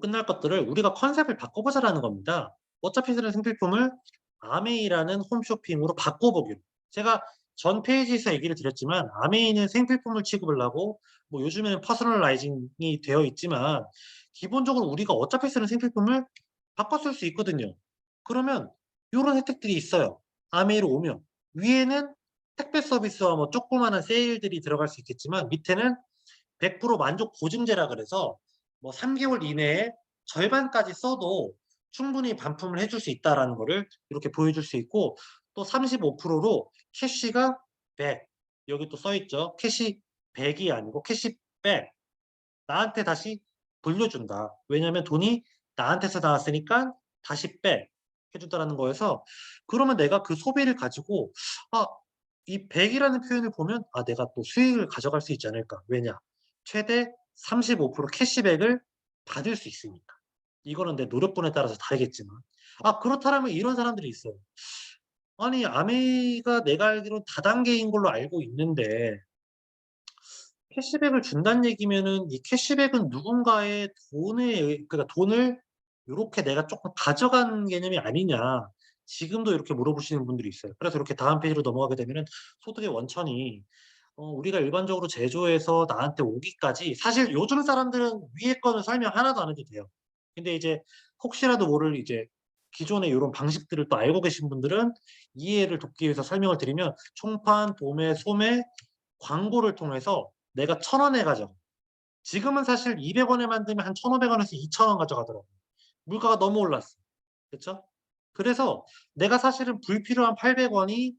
끝날 것들을 우리가 컨셉을 바꿔보자라는 겁니다. 어차피 쓰는 생필품을 아메이라는 홈쇼핑으로 바꿔보기로. 제가 전 페이지에서 얘기를 드렸지만, 아메이는 생필품을 취급을 하고 뭐 요즘에는 퍼스널라이징이 되어 있지만, 기본적으로 우리가 어차피 쓰는 생필품을 바꿔 쓸 수 있거든요. 그러면 요런 혜택들이 있어요. 아메이로 오면 위에는 택배 서비스와 뭐 조그마한 세일들이 들어갈 수 있겠지만, 밑에는 100% 만족 보증제라 그래서 뭐 3 개월 이내에 절반까지 써도 충분히 반품을 해줄 수 있다라는 거를 이렇게 보여줄 수 있고, 또 35%로 캐시가 100, 여기 또 써 있죠. 캐시백이 아니고 캐시백, 나한테 다시 돌려준다. 왜냐하면 돈이 나한테서 나왔으니까 다시 백 해 준다라는 거여서, 그러면 내가 그 소비를 가지고 이 100 이라는 표현을 보면 '아, 내가 또 수익을 가져갈 수 있지 않을까.' 왜냐? 최대 35% 캐시백을 받을 수 있으니까. 이거는 내 노력분에 따라서 다르겠지만. 그렇다라면 이런 사람들이 있어요. 아니, 아메이가 내가 알기로는 다단계인 걸로 알고 있는데, 캐시백을 준다는 얘기면은 이 캐시백은 누군가의 그러니까 돈을 요렇게 내가 쪼끔 가져간 개념이 아니냐. 지금도 이렇게 물어보시는 분들이 있어요. 그래서 이렇게 다음 페이지로 넘어가게 되면은 소득의 원천이, 우리가 일반적으로 제조해서 나한테 오기까지, 사실 요즘 사람들은 위에 거는 설명 하나도 안 해도 돼요. 근데 이제 혹시라도 모를 이제 기존의 요런 방식들을 또 알고 계신 분들은 이해를 돕기 위해서 설명을 드리면, 총판, 도매, 소매, 광고를 통해서 내가 1,000원에 가져가. 지금은 사실 200원에 만들면 한 1,500원에서 2,000원 가져가더라고요. 물가가 너무 올랐어. 그쵸? 그래서 내가 사실은 불필요한 800원이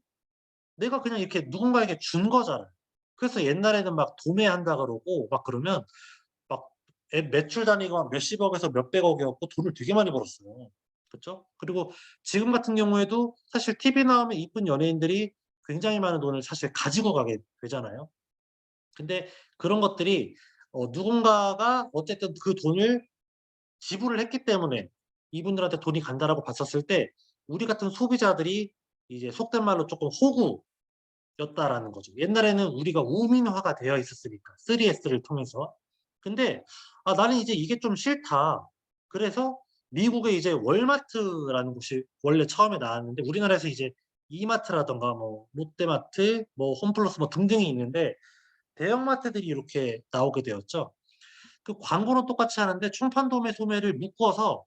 내가 그냥 이렇게 누군가에게 준 거잖아요. 그래서 옛날에는 막 도매한다 그러고 막 그러면 막 매출 단위가 막 몇십억에서 몇백억이었고 돈을 되게 많이 벌었어요. 그쵸? 그리고 지금 같은 경우에도 사실 TV 나오면 이쁜 연예인들이 굉장히 많은 돈을 사실 가지고 가게 되잖아요. 근데 그런 것들이 누군가가 어쨌든 그 돈을 지불을 했기 때문에 이분들한테 돈이 간다라고 봤었을 때, 우리 같은 소비자들이 이제 속된 말로 쪼끔 호구였다라는 거죠. 옛날에는 우리가 우민화가 되어 있었으니까, 3S를 통해서. 근데 나는 이제 이게 좀 싫다. 그래서 미국에 이제 월마트라는 곳이 원래 처음에 나왔는데, 우리나라에서 이제 이마트라든가 뭐 롯데마트, 뭐 홈플러스 뭐 등등이 있는데, 대형마트들이 이렇게 나오게 되었죠. 그 광고는 똑같이 하는데 충판도매 소매를 묶어서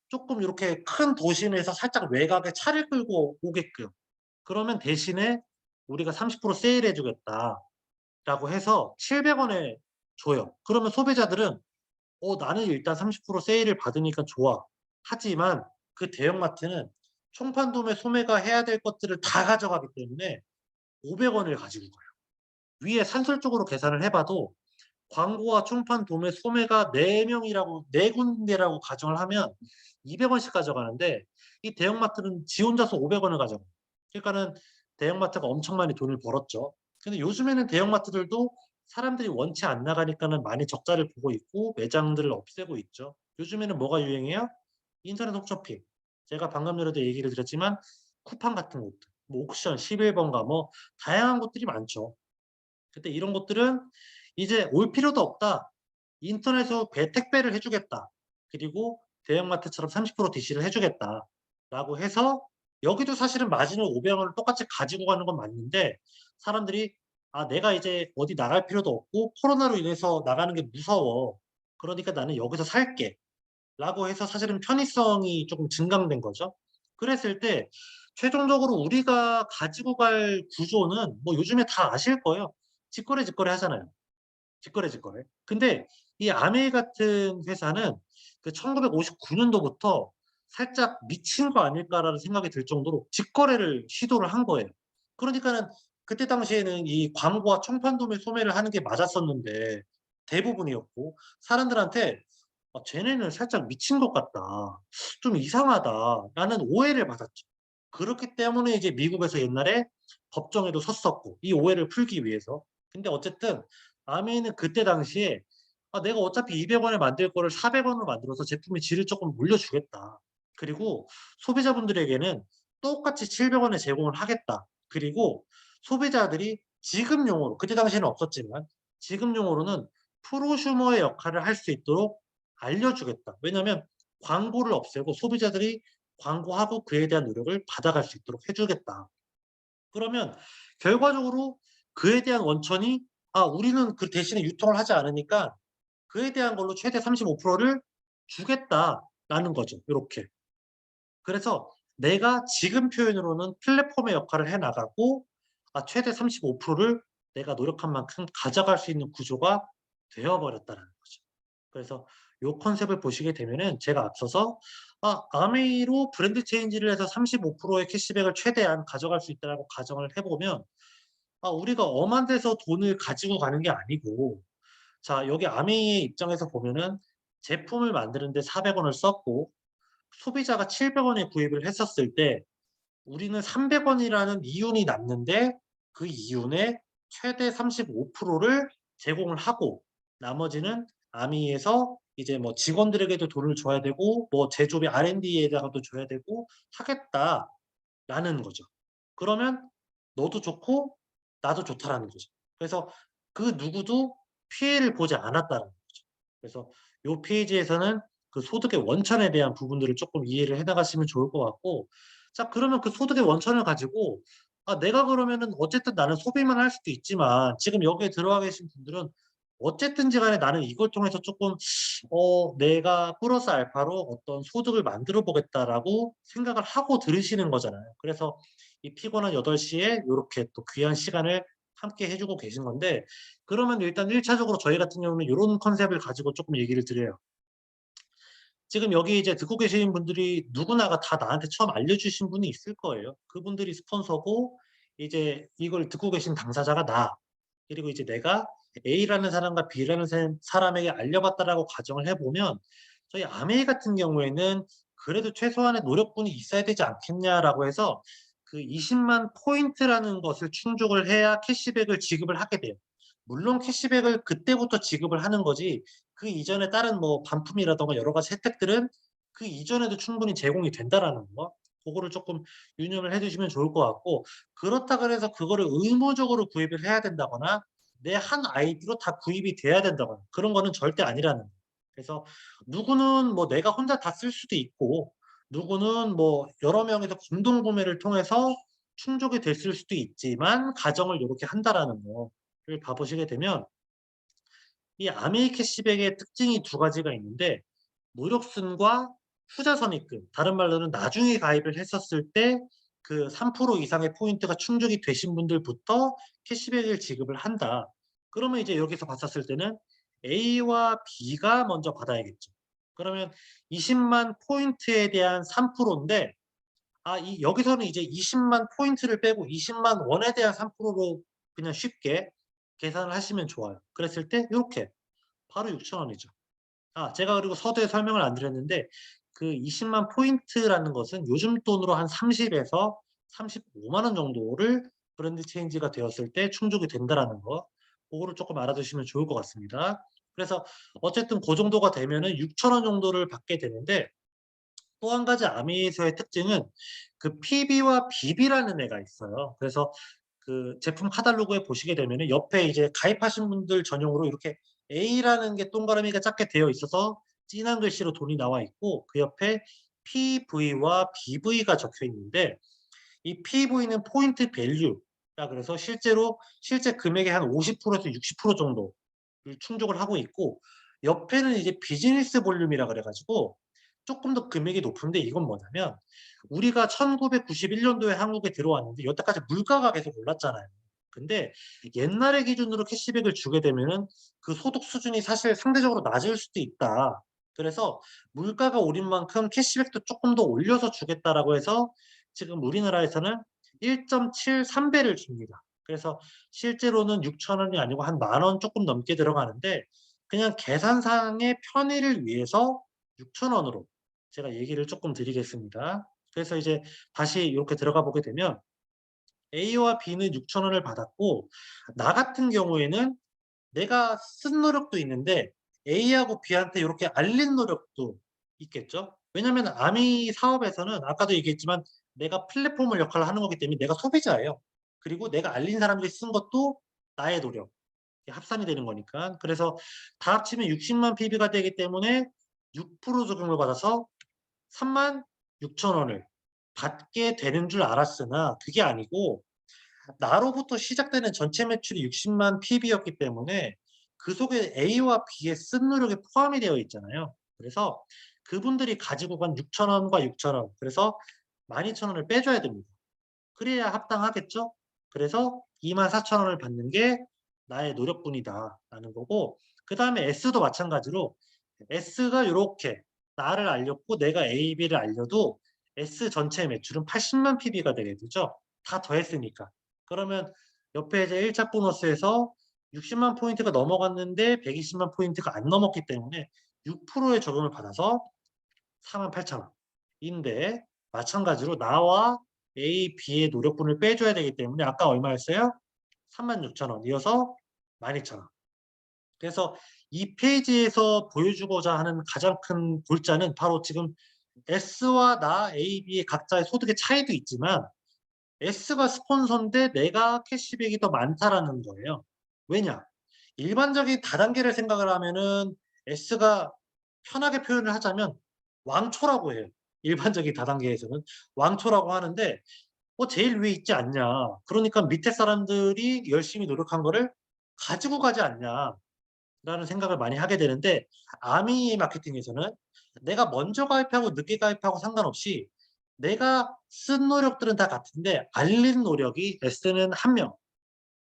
쪼끔 요렇게 큰 도심에서 살짝 외곽에 차를 끌고 오게끔, 그러면 대신에 우리가 30% 세일해 주겠다라고 해서 700원에 줘요. 그러면 소비자들은 나는 일단 30% 세일을 받으니까 좋아. 하지만 그 대형마트는 총판도매 소매가 해야 될 것들을 다 가져가기 때문에 500원을 가지고 가요. 위에 산술적으로 계산을 해 봐도 광고와 총판 도매 소매가 4 명이라고 4 군데라고 가정을 하면 200원씩 가져가는데 이 대형마트는 지 혼자서 500원을 가져가요. 그러니까는 대형마트가 엄청 많이 돈을 벌었죠. 근데 요즘에는 대형마트들도 사람들이 원치 안 나가니까는 많이 적자를 보고 있고 매장들을 없애고 있죠. 요즘에는 뭐가 유행해요? 인터넷 홈쇼핑. 제가 방금 전에도 얘기를 드렸지만 쿠팡 같은 곳들, 뭐 옥션, 11번가 뭐 다양한 곳들이 많죠. 근데 이런 것들은 이제 올 필요도 없다. 인터넷으로 택배를 해 주겠다. 그리고 대형마트처럼 30% DC를 해 주겠다라고 해서 여기도 사실은 마진을 500 원을 똑같이 가지고 가는 건 맞는데 사람들이 '아 내가 이제 어디 나갈 필요도 없고 코로나로 인해서 나가는 게 무서워. 그러니까 나는 여기서 살게.'라고 해서 사실은 편의성이 쪼금 증강된 거죠. 그랬을 때 최종적으로 우리가 가지고 갈 구조는 뭐 요즘에 다 아실 거예요. 직거래 하잖아요. 직거래. 근데 이 아메이 같은 회사는 그 1959 년도부터 '살짝 미친 거 아닐까.'라는 생각이 들 정도로 직거래를 시도를 한 거예요. 그러니까는 그때 당시에는 이 광고와 청판도매 소매를 하는 게 맞았었는데 대부분이었고 사람들한테 '쟤네는 살짝 미친 것 같다. 좀 이상하다.'라는 오해를 받았죠. 그렇기 때문에 이제 미국에서 옛날에 법정에도 섰었고 이 오해를 풀기 위해서. 근데 어쨌든 아메이는 그때 당시에 '아 내가 어차피 200 원에 만들 거를 400 원으로 만들어서 제품의 질을 쪼끔 올려주겠다. 그리고 소비자분들에게는 똑같이 700 원에 제공을 하겠다. 그리고 소비자들이 지급용으로' 그때 당시에는 없었지만 '지급용으로는 프로슈머의 역할을 할 수 있도록 알려주겠다.' 왜냐하면 광고를 없애고 소비자들이 광고하고 그에 대한 노력을 받아갈 수 있도록 해 주겠다. 그러면 결과적으로 그에 대한 원천이 '아 우리는 그 대신에 유통을 하지 않으니까 그에 대한 걸로 최대 35%를 주겠다.'라는 거죠 요렇게. 그래서 내가 지금 표현으로는 플랫폼의 역할을 해 나가고 최대 35%를 내가 노력한 만큼 가져갈 수 있는 구조가 되어 버렸다라는 거죠. 그래서 요 컨셉을 보시게 되면은 제가 앞서서 아메이로 브랜드 체인지를 해서 35%의 캐시백을 최대한 가져갈 수 있다라고 가정을 해 보면 우리가 엄한 데서 돈을 가지고 가는 게 아니고 자 여기 아메이의 입장에서 보면은 제품을 만드는데 400 원을 썼고 소비자가 700 원에 구입을 했었을 때 우리는 300 원이라는 이윤이 남는데 그 이윤의 최대 35%를 제공을 하고 나머지는 아미에서 이제 뭐 직원들에게도 돈을 줘야 되고 뭐 제조업의 R&D에다가도 줘야 되고 하겠다라는 거죠. 그러면 너도 좋고 나도 좋다라는 거죠. 그래서 그 누구도 피해를 보지 않았다는 거죠. 그래서 요 페이지에서는 그 소득의 원천에 대한 부분들을 쪼끔 이해를 해 나가시면 좋을 것 같고 자 그러면 그 소득의 원천을 가지고 내가 그러면은 어쨌든 나는 소비만 할 수도 있지만 지금 여기에 들어와 계신 분들은 어쨌든지 간에 '나는 이걸 통해서 쪼끔 내가 플러스 알파로 어떤 소득을 만들어 보겠다.'라고 생각을 하고 들으시는 거잖아요. 그래서 이 피곤한 8 시에 요렇게 또 귀한 시간을 함께 해 주고 계신 건데 그러면 일단 1 차적으로 저희 같은 경우는 요런 컨셉을 가지고 쪼끔 얘기를 드려요. 지금 여기 이제 듣고 계시는 분들이 누구나가 다 나한테 처음 알려주신 분이 있을 거예요. 그분들이 스폰서고 이제 이걸 듣고 계신 당사자가 나. 그리고 이제 내가 A라는 사람과 B라는 사람에게 알려봤다라고 가정을 해 보면 저희 아메이 같은 경우에는 그래도 최소한의 노력분이 있어야 되지 않겠냐라고 해서 그 200,000 포인트라는 것을 충족을 해야 캐시백을 지급을 하게 돼요. 물론 캐시백을 그때부터 지급을 하는 거지 그 이전에 다른 뭐 반품이라든가 여러 가지 혜택들은 그 이전에도 충분히 제공이 된다라는 거. 고거를 쪼끔 유념을 해 두시면 좋을 것 같고 그렇다 그래서 그거를 의무적으로 구입을 해야 된다거나 내 한 아이디로 다 구입이 돼야 된다거나 그런 거는 절대 아니라는 거. 그래서 누구는 뭐 내가 혼자 다 쓸 수도 있고 누구는 뭐 여러 명이서 공동 구매를 통해서 충족이 됐을 수도 있지만 가정을 요렇게 한다라는 거를 봐 보시게 되면 이 아메이 캐시백의 특징이 2 가지가 있는데 노력순과 후자 선입금 다른 말로는 나중에 가입을 했었을 때 그 3% 이상의 포인트가 충족이 되신 분들부터 캐시백을 지급을 한다. 그러면 이제 여기서 봤었을 때는 A와 B가 먼저 받아야겠죠. 그러면 20만 포인트에 대한 3%인데 여기서는 이제 20만 포인트를 빼고 20만 원에 대한 3%로 그냥 쉽게 계산을 하시면 좋아요. 그랬을 때 요렇게 바로 6,000원이죠. 제가 그리고 서두에 설명을 안 드렸는데 그 20만 포인트라는 것은 요즘 돈으로 한 30에서 35만 원 정도를 브랜드 체인지가 되었을 때 충족이 된다라는 거, 고거를 쪼끔 알아두시면 좋을 것 같습니다. 그래서 어쨌든 고 정도가 되면은 6,000원 정도를 받게 되는데, 또 한 가지 아미에서의 특징은 그 PB와 BB라는 애가 있어요. 그래서 그 제품 카탈로그에 보시게 되면은 옆에 이제 가입하신 분들 전용으로 이렇게 A라는 게 동그라미가 작게 되어 있어서 진한 글씨로 돈이 나와 있고, 그 옆에 PV와 BV가 적혀 있는데, 이 PV는 포인트 밸류라 그래서 실제 금액의 한 50%에서 60% 정도를 충족을 하고 있고, 옆에는 이제 비즈니스 볼륨이라 그래 가지고 쪼끔 더 금액이 높은데, 이건 뭐냐면 우리가 1991 년도에 한국에 들어왔는데 여태까지 물가가 계속 올랐잖아요. 근데 옛날의 기준으로 캐시백을 주게 되면은 그 소득 수준이 사실 상대적으로 낮을 수도 있다. 그래서 물가가 오른 만큼 캐시백도 쪼끔 더 올려서 주겠다라고 해서 지금 우리나라에서는 1.73배를 줍니다. 그래서 실제로는 6,000원이 아니고 한 10,000원 쪼끔 넘게 들어가는데, 그냥 계산상의 편의를 위해서 6,000원으로 제가 얘기를 쪼끔 드리겠습니다. 그래서 이제 다시 요렇게 들어가 보게 되면 A와 B는 6,000원을 받았고, 나 같은 경우에는 내가 쓴 노력도 있는데 A하고 B한테 요렇게 알린 노력도 있겠죠. 왜냐면 아미 사업에서는 아까도 얘기했지만 내가 플랫폼을 역할을 하는 거기 때문에 내가 소비자예요. 그리고 내가 알린 사람들이 쓴 것도 나의 노력, 이게 합산이 되는 거니까. 그래서 다 합치면 60만 PB가 되기 때문에 6% 적용을 받아서 36,000원을 받게 되는 줄 알았으나 그게 아니고, 나로부터 시작되는 전체 매출이 60만 PB였기 때문에 그 속에 A와 B의 쓴 노력이 포함이 되어 있잖아요. 그래서 그분들이 가지고 간 6,000원과 6,000원, 그래서 12,000원을 빼줘야 됩니다. 그래야 합당하겠죠? 그래서 24,000원을 받는 게 나의 노력분이다라는 거고, 그다음에 S도 마찬가지로 S가 요렇게 나를 알렸고 내가 A, B를 알려도 S 전체 매출은 80만 PB가 되게 되죠. 다 더했으니까. 그러면 옆에 이제 1차 보너스에서 60만 포인트가 넘어갔는데 120만 포인트가 안 넘었기 때문에 6%의 적용을 받아서 48,000원 인데, 마찬가지로 나와 A, B의 노력분을 빼줘야 되기 때문에 아까 얼마였어요? 36,000원 이어서 12,000원. 그래서 이 페이지에서 보여주고자 하는 가장 큰 골자는 바로 지금 S와 나 A, B의 각자의 소득의 차이도 있지만 S가 스폰서인데 내가 캐시백이 더 많다라는 거예요. 왜냐? 일반적인 다단계를 생각을 하면은 S가 편하게 표현을 하자면 왕초라고 해요. 일반적인 다단계에서는 왕초라고 하는데 제일 위에 있지 않냐. 그러니까 밑에 사람들이 열심히 노력한 거를 가지고 가지 않냐라는 생각을 많이 하게 되는데, 아미 마케팅에서는 내가 먼저 가입하고 늦게 가입하고 상관없이 내가 쓴 노력들은 다 같은데 알린 노력이 S는 1명,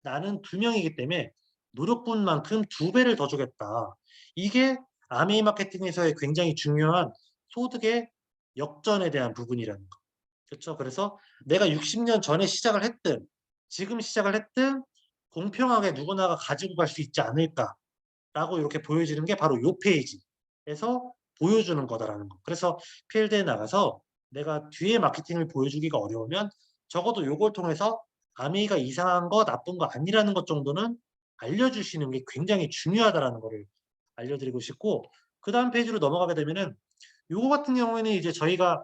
나는 2명이기 때문에 노력분만큼 2배를 더 주겠다. 이게 아메이 마케팅에서의 굉장히 중요한 소득의 역전에 대한 부분이라는 거. 그쵸? 그래서 내가 60년 전에 시작을 했든 지금 시작을 했든 공평하게 누구나가 가지고 갈 수 있지 않을까라고 이렇게 보여지는 게 바로 요 페이지에서 보여주는 거다라는 거. 그래서 필드에 나가서 내가 뒤에 마케팅을 보여주기가 어려우면 적어도 요걸 통해서 아미가 이상한 거 나쁜 거 아니라는 것 정도는 알려주시는 게 굉장히 중요하다라는 거를 알려드리고 싶고, 그다음 페이지로 넘어가게 되면은 요거 같은 경우에는 이제 저희가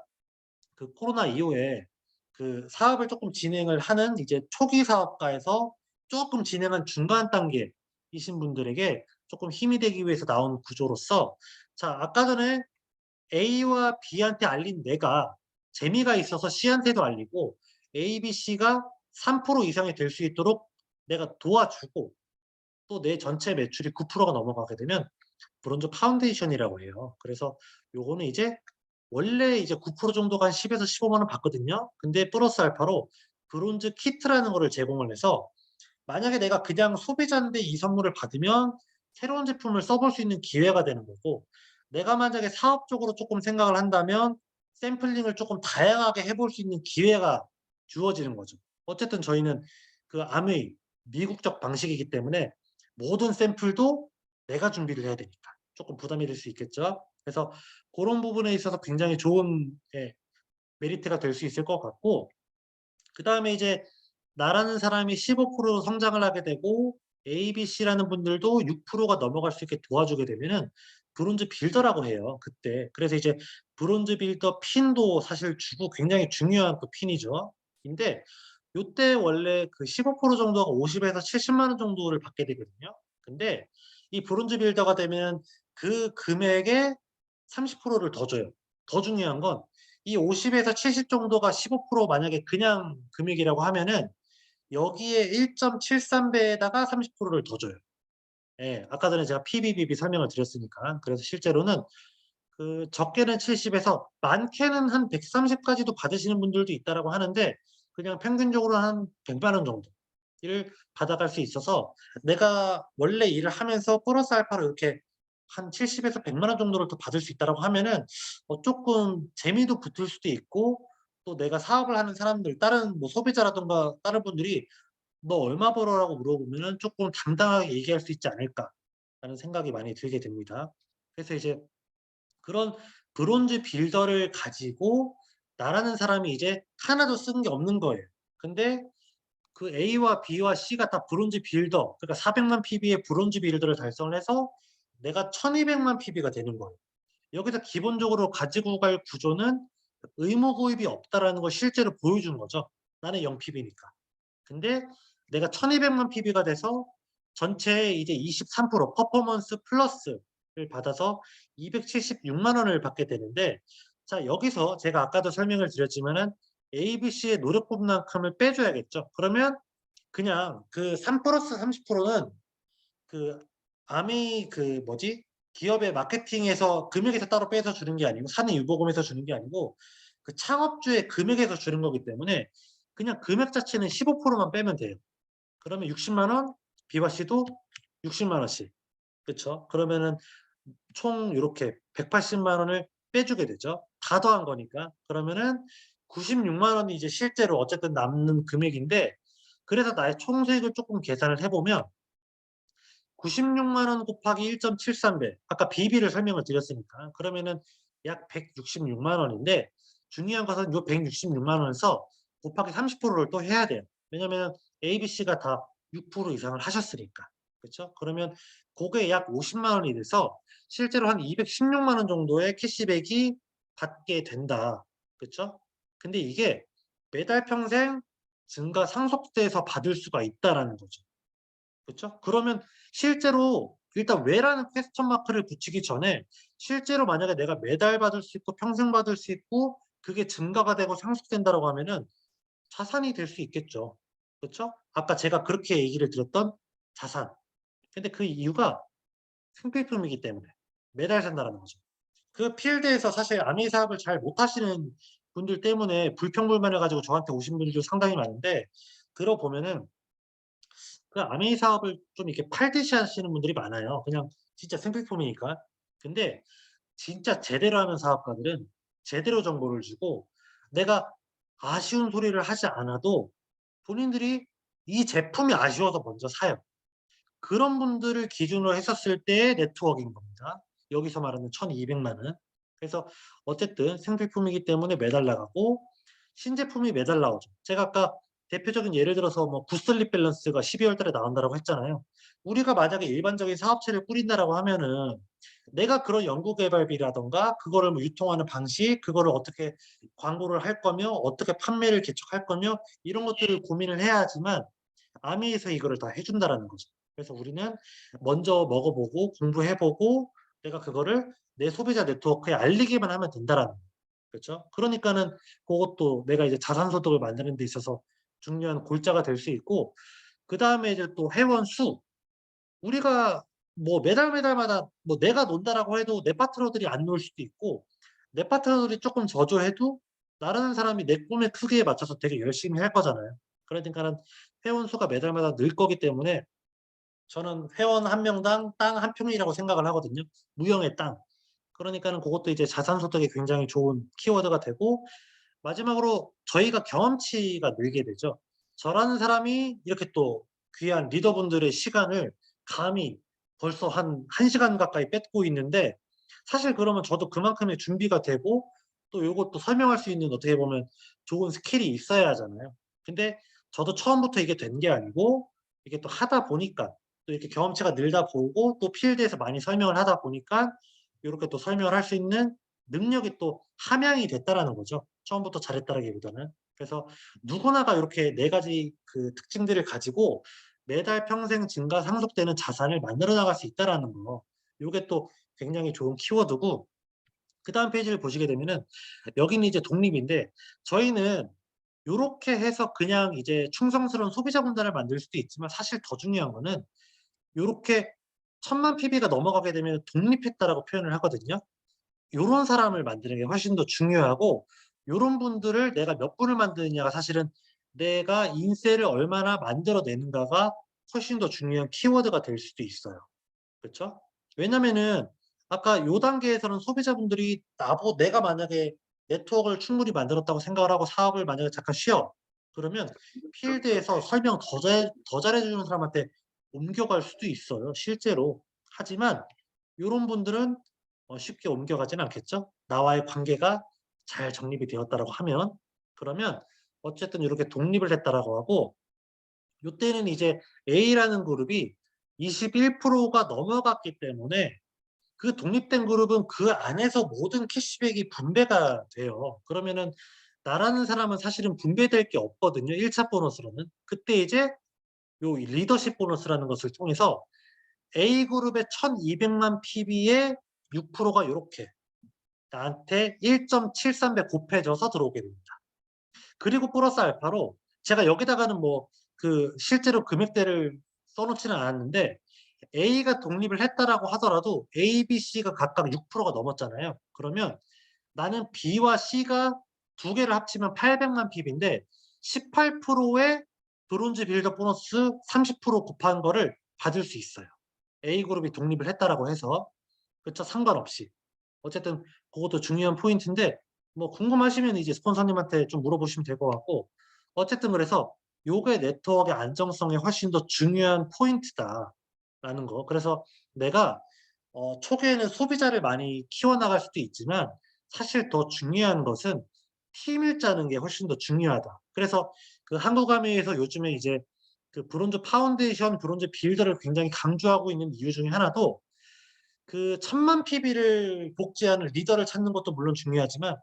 그 코로나 이후에 그 사업을 쪼끔 진행을 하는 이제 초기 사업가에서 쪼끔 진행한 중간 단계이신 분들에게 쪼끔 힘이 되기 위해서 나온 구조로서, 자 아까 전에 A와 B한테 알린 내가 재미가 있어서 C한테도 알리고 A, B, C가 3% 이상이 될 수 있도록 내가 도와주고, 또 내 전체 매출이 9%가 넘어가게 되면 브론즈 파운데이션이라고 해요. 그래서 요거는 이제 원래 이제 9% 정도가 한 10에서 15만 원 받거든요. 근데 플러스 알파로 브론즈 키트라는 거를 제공을 해서 만약에 내가 그냥 소비자인데 이 선물을 받으면 새로운 제품을 써볼 수 있는 기회가 되는 거고, 내가 만약에 사업적으로 조금 생각을 한다면 샘플링을 조금 다양하게 해볼 수 있는 기회가 주어지는 거죠. 어쨌든 저희는 그 암의 미국적 방식이기 때문에 모든 샘플도 내가 준비를 해야 되니까 조금 부담이 될 수 있겠죠. 그래서 그런 부분에 있어서 굉장히 좋은 메리트가 될 수 있을 것 같고, 그다음에 이제 나라는 사람이 15% 성장을 하게 되고 ABC라는 분들도 6%가 넘어갈 수 있게 도와주게 되면은 브론즈 빌더라고 해요, 그때. 그래서 이제 브론즈 빌더 핀도 사실 주고 굉장히 중요한 또 핀이죠. 근데 요때 원래 그 15% 정도가 50에서 70만 원 정도를 받게 되거든요. 근데 이 브론즈 빌더가 되면 그 금액의 30%를 더 줘요. 더 중요한 건 이 50에서 70 정도가 15% 만약에 그냥 금액이라고 하면은 여기에 1.73 배에다가 30%를 더 줘요. 예. 아까 전에 제가 PBBB 설명을 드렸으니까. 그래서 실제로는 그 적게는 70에서 많게는 한 130 까지도 받으시는 분들도 있다라고 하는데, 그냥 평균적으로 한 100만 원 정도를 받아갈 수 있어서 내가 원래 일을 하면서 플러스 알파로 이렇게 한 70에서 100만 원 정도를 더 받을 수 있다라고 하면은 쪼끔 재미도 붙을 수도 있고, 또 내가 사업을 하는 사람들 다른 뭐 소비자라든가 다른 분들이 "너 얼마 벌어?"라고 물어보면은 쪼끔 당당하게 얘기할 수 있지 않을까라는 생각이 많이 들게 됩니다. 그래서 이제 그런 브론즈 빌더를 가지고 나라는 사람이 이제 하나도 쓴 게 없는 거예요. 근데 그 A와 B와 C가 다 브론즈 빌더, 그러니까 400만 PB의 브론즈 빌더를 달성을 해서 내가 1200만 PB가 되는 거예요. 여기서 기본적으로 가지고 갈 구조는 의무 구입이 없다라는 걸 실제로 보여준 거죠. 나는 0 PB니까. 근데 내가 1200만 PB가 돼서 전체의 이제 23% 퍼포먼스 플러스를 받아서 276만 원을 받게 되는데, 자 여기서 제가 아까도 설명을 드렸지만은 ABC의 노력분만큼을 빼줘야겠죠. 그러면 그냥 그 3 플러스 30%는 그 아미 그 뭐지? 기업의 마케팅에서 금액에서 따로 빼서 주는 게 아니고, 사내 유보금에서 주는 게 아니고 그 창업주의 금액에서 주는 거기 때문에 그냥 금액 자체는 15%만 빼면 돼요. 그러면 60만 원, B와 C도 60만 원씩. 그쵸? 그러면은 총 요렇게 180만 원을 빼주게 되죠. 다 더한 거니까. 그러면은 96만 원이 이제 실제로 어쨌든 남는 금액인데, 그래서 나의 총수익을 쪼끔 계산을 해 보면 96만 원 곱하기 1.73 배, 아까 BB를 설명을 드렸으니까 그러면은 약 166만 원인데, 중요한 것은 요 166만 원에서 곱하기 30%를 또 해야 돼요. 왜냐면 ABC가 다 6% 이상을 하셨으니까. 그쵸? 그러면 고게 약 50만 원이 돼서 실제로 한 216만 원 정도의 캐시백이 받게 된다. 그쵸? 근데 이게 매달 평생 증가 상속돼서 받을 수가 있다라는 거죠. 그쵸? 그러면 실제로 일단 왜라는 퀘스천 마크를 붙이기 전에 실제로 만약에 내가 매달 받을 수 있고 평생 받을 수 있고 그게 증가가 되고 상속된다라고 하면은 자산이 될 수 있겠죠. 그쵸? 아까 제가 그렇게 얘기를 드렸던 자산. 근데 그 이유가 생필품이기 때문에 매달 산다라는 거죠. 그 필드에서 사실 아미 사업을 잘 못하시는 분들 때문에 불평불만해 가지고 저한테 오신 분들도 상당히 많은데, 들어보면은 그 아메이 사업을 좀 이렇게 팔듯이 하시는 분들이 많아요. 그냥 진짜 생필품이니까. 근데 진짜 제대로 하는 사업가들은 제대로 정보를 주고 내가 아쉬운 소리를 하지 않아도 본인들이 이 제품이 아쉬워서 먼저 사요. 그런 분들을 기준으로 했었을 때의 네트워크인 겁니다. 여기서 말하는 1,200만 원. 그래서 어쨌든 생필품이기 때문에 매달 나가고 신제품이 매달 나오죠. 제가 아까 대표적인 예를 들어서 뭐 굿슬립 밸런스가 12월 달에 나온다라고 했잖아요. 우리가 만약에 일반적인 사업체를 꾸린다라고 하면은 내가 그런 연구 개발비라든가 그거를 뭐 유통하는 방식, 그거를 어떻게 광고를 할 거며 어떻게 판매를 개척할 거며 이런 것들을 고민을 해야 하지만 아미에서 이거를 다 해 준다라는 거죠. 그래서 우리는 먼저 먹어 보고 공부해 보고 내가 그거를 내 소비자 네트워크에 알리기만 하면 된다라는 거예요. 그렇죠? 그러니까는 고것도 내가 이제 자산 소득을 만드는 데 있어서 중요한 골자가 될 수 있고, 그다음에 이제 또 회원 수. 우리가 뭐 매달마다 뭐 내가 논다라고 해도 내 파트너들이 안 놀 수도 있고, 내 파트너들이 쪼끔 저조해도 나라는 사람이 내 꿈의 크기에 맞춰서 되게 열심히 할 거잖아요. 그러니까는 회원 수가 매달마다 늘 거기 때문에 저는 회원 한 명당 땅 한 평이라고 생각을 하거든요. 무형의 땅. 그러니까는 그것도 이제 자산 소득에 굉장히 좋은 키워드가 되고, 마지막으로 저희가 경험치가 늘게 되죠. 저라는 사람이 이렇게 또 귀한 리더분들의 시간을 감히 벌써 한 1 시간 가까이 뺏고 있는데, 사실 그러면 저도 그만큼의 준비가 되고 또 요것도 설명할 수 있는 어떻게 보면 좋은 스킬이 있어야 하잖아요. 근데 저도 처음부터 이게 된 게 아니고 이게 또 하다 보니까, 또 이렇게 경험치가 늘다 보고 또 필드에서 많이 설명을 하다 보니까 요렇게 또 설명을 할 수 있는 능력이 또 함양이 됐다라는 거죠. 처음부터 잘했다라기보다는. 그래서 누구나가 요렇게 4 가지 그 특징들을 가지고 매달 평생 증가 상속되는 자산을 만들어 나갈 수 있다라는 거. 요게 또 굉장히 좋은 키워드고, 그다음 페이지를 보시게 되면은 여기는 이제 독립인데, 저희는 요렇게 해서 그냥 이제 충성스러운 소비자 군단을 만들 수도 있지만, 사실 더 중요한 거는 요렇게 1000만 PB가 넘어가게 되면 독립했다라고 표현을 하거든요. 요런 사람을 만드는 게 훨씬 더 중요하고, 요런 분들을 내가 몇 분을 만드느냐가 사실은 내가 인세를 얼마나 만들어 내는가가 훨씬 더 중요한 키워드가 될 수도 있어요. 그쵸? 왜냐면은 아까 요 단계에서는 소비자분들이 내가 만약에 네트워크를 충분히 만들었다고 생각을 하고 사업을 만약에 잠깐 쉬어. 그러면 필드에서 설명 더 잘해 주는 사람한테 옮겨갈 수도 있어요, 실제로. 하지만 요런 분들은 쉽게 옮겨가지는 않겠죠. 나와의 관계가 잘 정립이 되었다라고 하면. 그러면 어쨌든 요렇게 독립을 했다라고 하고, 요때는 이제 A라는 그룹이 21%가 넘어갔기 때문에 그 독립된 그룹은 그 안에서 모든 캐시백이 분배가 돼요. 그러면은 나라는 사람은 사실은 분배될 게 없거든요, 1차 보너스로는. 그때 이제 요 리더십 보너스라는 것을 통해서 A그룹의 1,200만 PB의 6%가 요렇게 나한테 1.73배 곱해져서 들어오게 됩니다. 그리고 플러스 알파로 제가 여기다가는 뭐 그 실제로 금액대를 써 놓지는 않았는데, A가 독립을 했다라고 하더라도 A, B, C가 각각 6%가 넘었잖아요. 그러면 나는 B와 C가 2 개를 합치면 800만 PB인데 18%의 브론즈 빌더 보너스 30% 곱한 거를 받을 수 있어요. A그룹이 독립을 했다라고 해서. 그쵸. 상관없이. 어쨌든 고것도 중요한 포인트인데, 뭐 궁금하시면 이제 스폰서님한테 좀 물어보시면 될 것 같고, 어쨌든 그래서 요게 네트워크의 안정성에 훨씬 더 중요한 포인트다라는 거. 그래서 내가 초기에는 소비자를 많이 키워나갈 수도 있지만, 사실 더 중요한 것은 팀을 짜는 게 훨씬 더 중요하다. 그래서 그 한국아미에서 요즘에 이제 그 브론즈 파운데이션, 브론즈 빌더를 굉장히 강조하고 있는 이유 중에 하나도 그 1000만 PB를 복제하는 리더를 찾는 것도 물론 중요하지만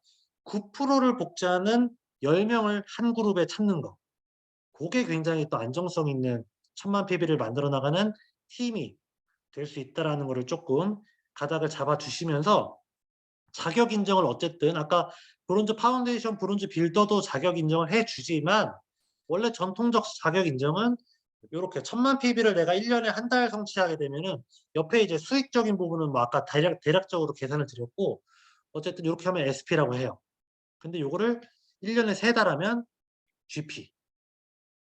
9%를 복제하는 10명을 한 그룹에 찾는 거. 고게 굉장히 또 안정성 있는 1000만 PB를 만들어 나가는 팀이 될 수 있다라는 거를 쪼끔 가닥을 잡아 주시면서, 자격 인정을 어쨌든 아까 브론즈 파운데이션, 브론즈 빌더도 자격 인정을 해 주지만, 원래 전통적 자격 인정은 요렇게 1000만 PB를 내가 1 년에 한 달 성취하게 되면은 옆에 이제 수익적인 부분은 뭐 아까 대략적으로 계산을 드렸고, 어쨌든 요렇게 하면 SP라고 해요. 근데 요거를 1 년에 3달 하면 GP.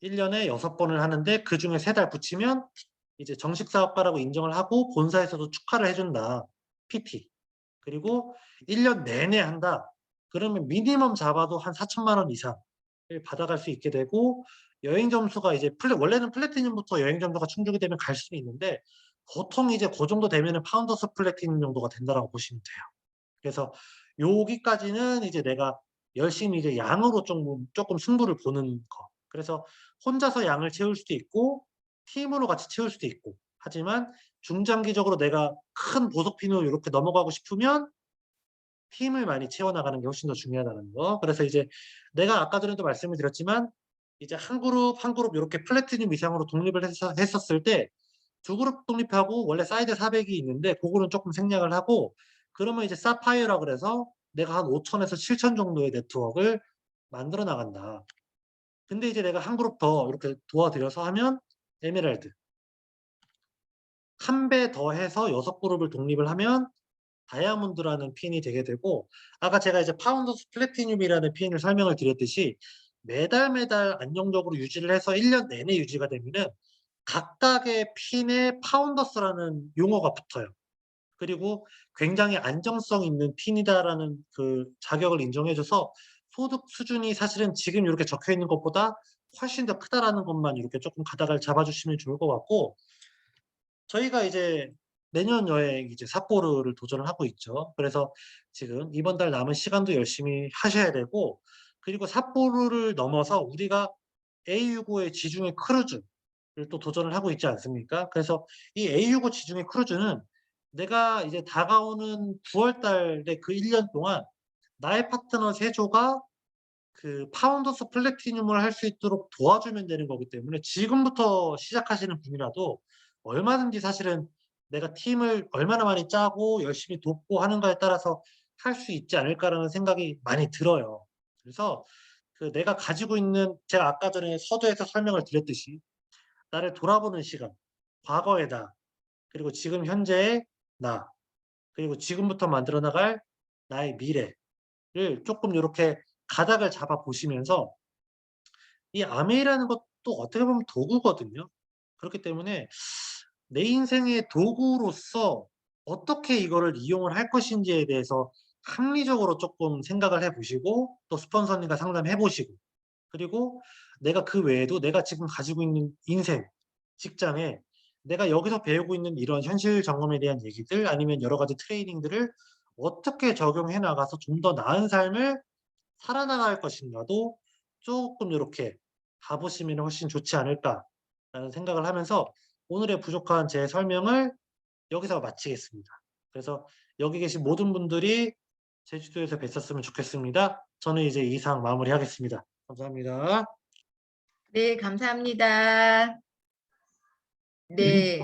1 년에 6 번을 하는데 그중에 3달 붙이면 이제 정식 사업가라고 인정을 하고 본사에서도 축하를 해 준다. PT. 그리고 1년 내내 한다. 그러면 미니멈 잡아도 한 4천만 원 이상을 받아갈 수 있게 되고, 여행 점수가 이제 원래는 플래티넘부터 여행 점수가 충족이 되면 갈 수는 있는데, 보통 이제 고 정도 되면은 파운더스 플래티넘 정도가 된다라고 보시면 돼요. 그래서 여기까지는 이제 내가 열심히 이제 양으로 쪼끔 승부를 보는 거. 그래서 혼자서 양을 채울 수도 있고 팀으로 같이 채울 수도 있고, 하지만 중장기적으로 내가 큰 보석핀으로 요렇게 넘어가고 싶으면 팀을 많이 채워나가는 게 훨씬 더 중요하다는 거. 그래서 이제 내가 아까 전에도 말씀을 드렸지만, 이제 한 그룹, 한 그룹 요렇게 플래티넘 이상으로 독립을 했었을 때 2 그룹 독립하고 원래 사이드 400이 있는데 고거는 쪼끔 생략을 하고, 그러면 이제 사파이어라 그래서 내가 한 5,000에서 7,000 정도의 네트워크를 만들어 나간다. 근데 이제 내가 한 그룹 더 이렇게 도와드려서 하면 에메랄드. 1배 더 해서 6 그룹을 독립을 하면 다이아몬드라는 핀이 되게 되고, 아까 제가 이제 파운더스 플래티늄이라는 핀을 설명을 드렸듯이 매달 안정적으로 유지를 해서 1년 내내 유지가 되면은 각각의 핀에 파운더스라는 용어가 붙어요. 그리고 굉장히 안정성 있는 핀이다라는 그 자격을 인정해줘서 소득 수준이 사실은 지금 이렇게 적혀 있는 것보다 훨씬 더 크다라는 것만 이렇게 조금 가닥을 잡아주시면 좋을 것 같고, 저희가 이제 내년 여행 이제 삿포로를 도전을 하고 있죠. 그래서 지금 이번 달 남은 시간도 열심히 하셔야 되고, 그리고 삿포로를 넘어서 우리가 A65의 지중해 크루즈를 또 도전을 하고 있지 않습니까? 그래서 이 A65 지중해 크루즈는 내가 이제 다가오는 9월 달에 그 1년 동안 나의 파트너 세조가 그 파운더스 플래티늄을 할 수 있도록 도와주면 되는 거기 때문에, 지금부터 시작하시는 분이라도 얼마든지 사실은 내가 팀을 얼마나 많이 짜고 열심히 돕고 하는가에 따라서 할 수 있지 않을까라는 생각이 많이 들어요. 그래서 그 내가 가지고 있는, 제가 아까 전에 서두에서 설명을 드렸듯이 나를 돌아보는 시간, 과거의 나, 그리고 지금 현재의 나, 그리고 지금부터 만들어 나갈 나의 미래를 조금 요렇게 가닥을 잡아 보시면서, 이 아메이라는 것도 어떻게 보면 도구거든요. 그렇기 때문에 내 인생의 도구로서 어떻게 이거를 이용을 할 것인지에 대해서 합리적으로 쪼끔 생각을 해 보시고, 또 스폰서님과 상담해 보시고, 그리고 내가 그 외에도 내가 지금 가지고 있는 인생, 직장에 내가 여기서 배우고 있는 이런 현실 경험에 대한 얘기들, 아니면 여러 가지 트레이닝들을 어떻게 적용해 나가서 좀 더 나은 삶을 살아나갈 것인가도 쪼끔 요렇게 봐 보시면은 훨씬 좋지 않을까라는 생각을 하면서, 오늘의 부족한 제 설명을 여기서 마치겠습니다. 그래서 여기 계신 모든 분들이 제주도에서 뵀었으면 좋겠습니다. 저는 이제 이상 마무리하겠습니다. 감사합니다. 네, 감사합니다. 네.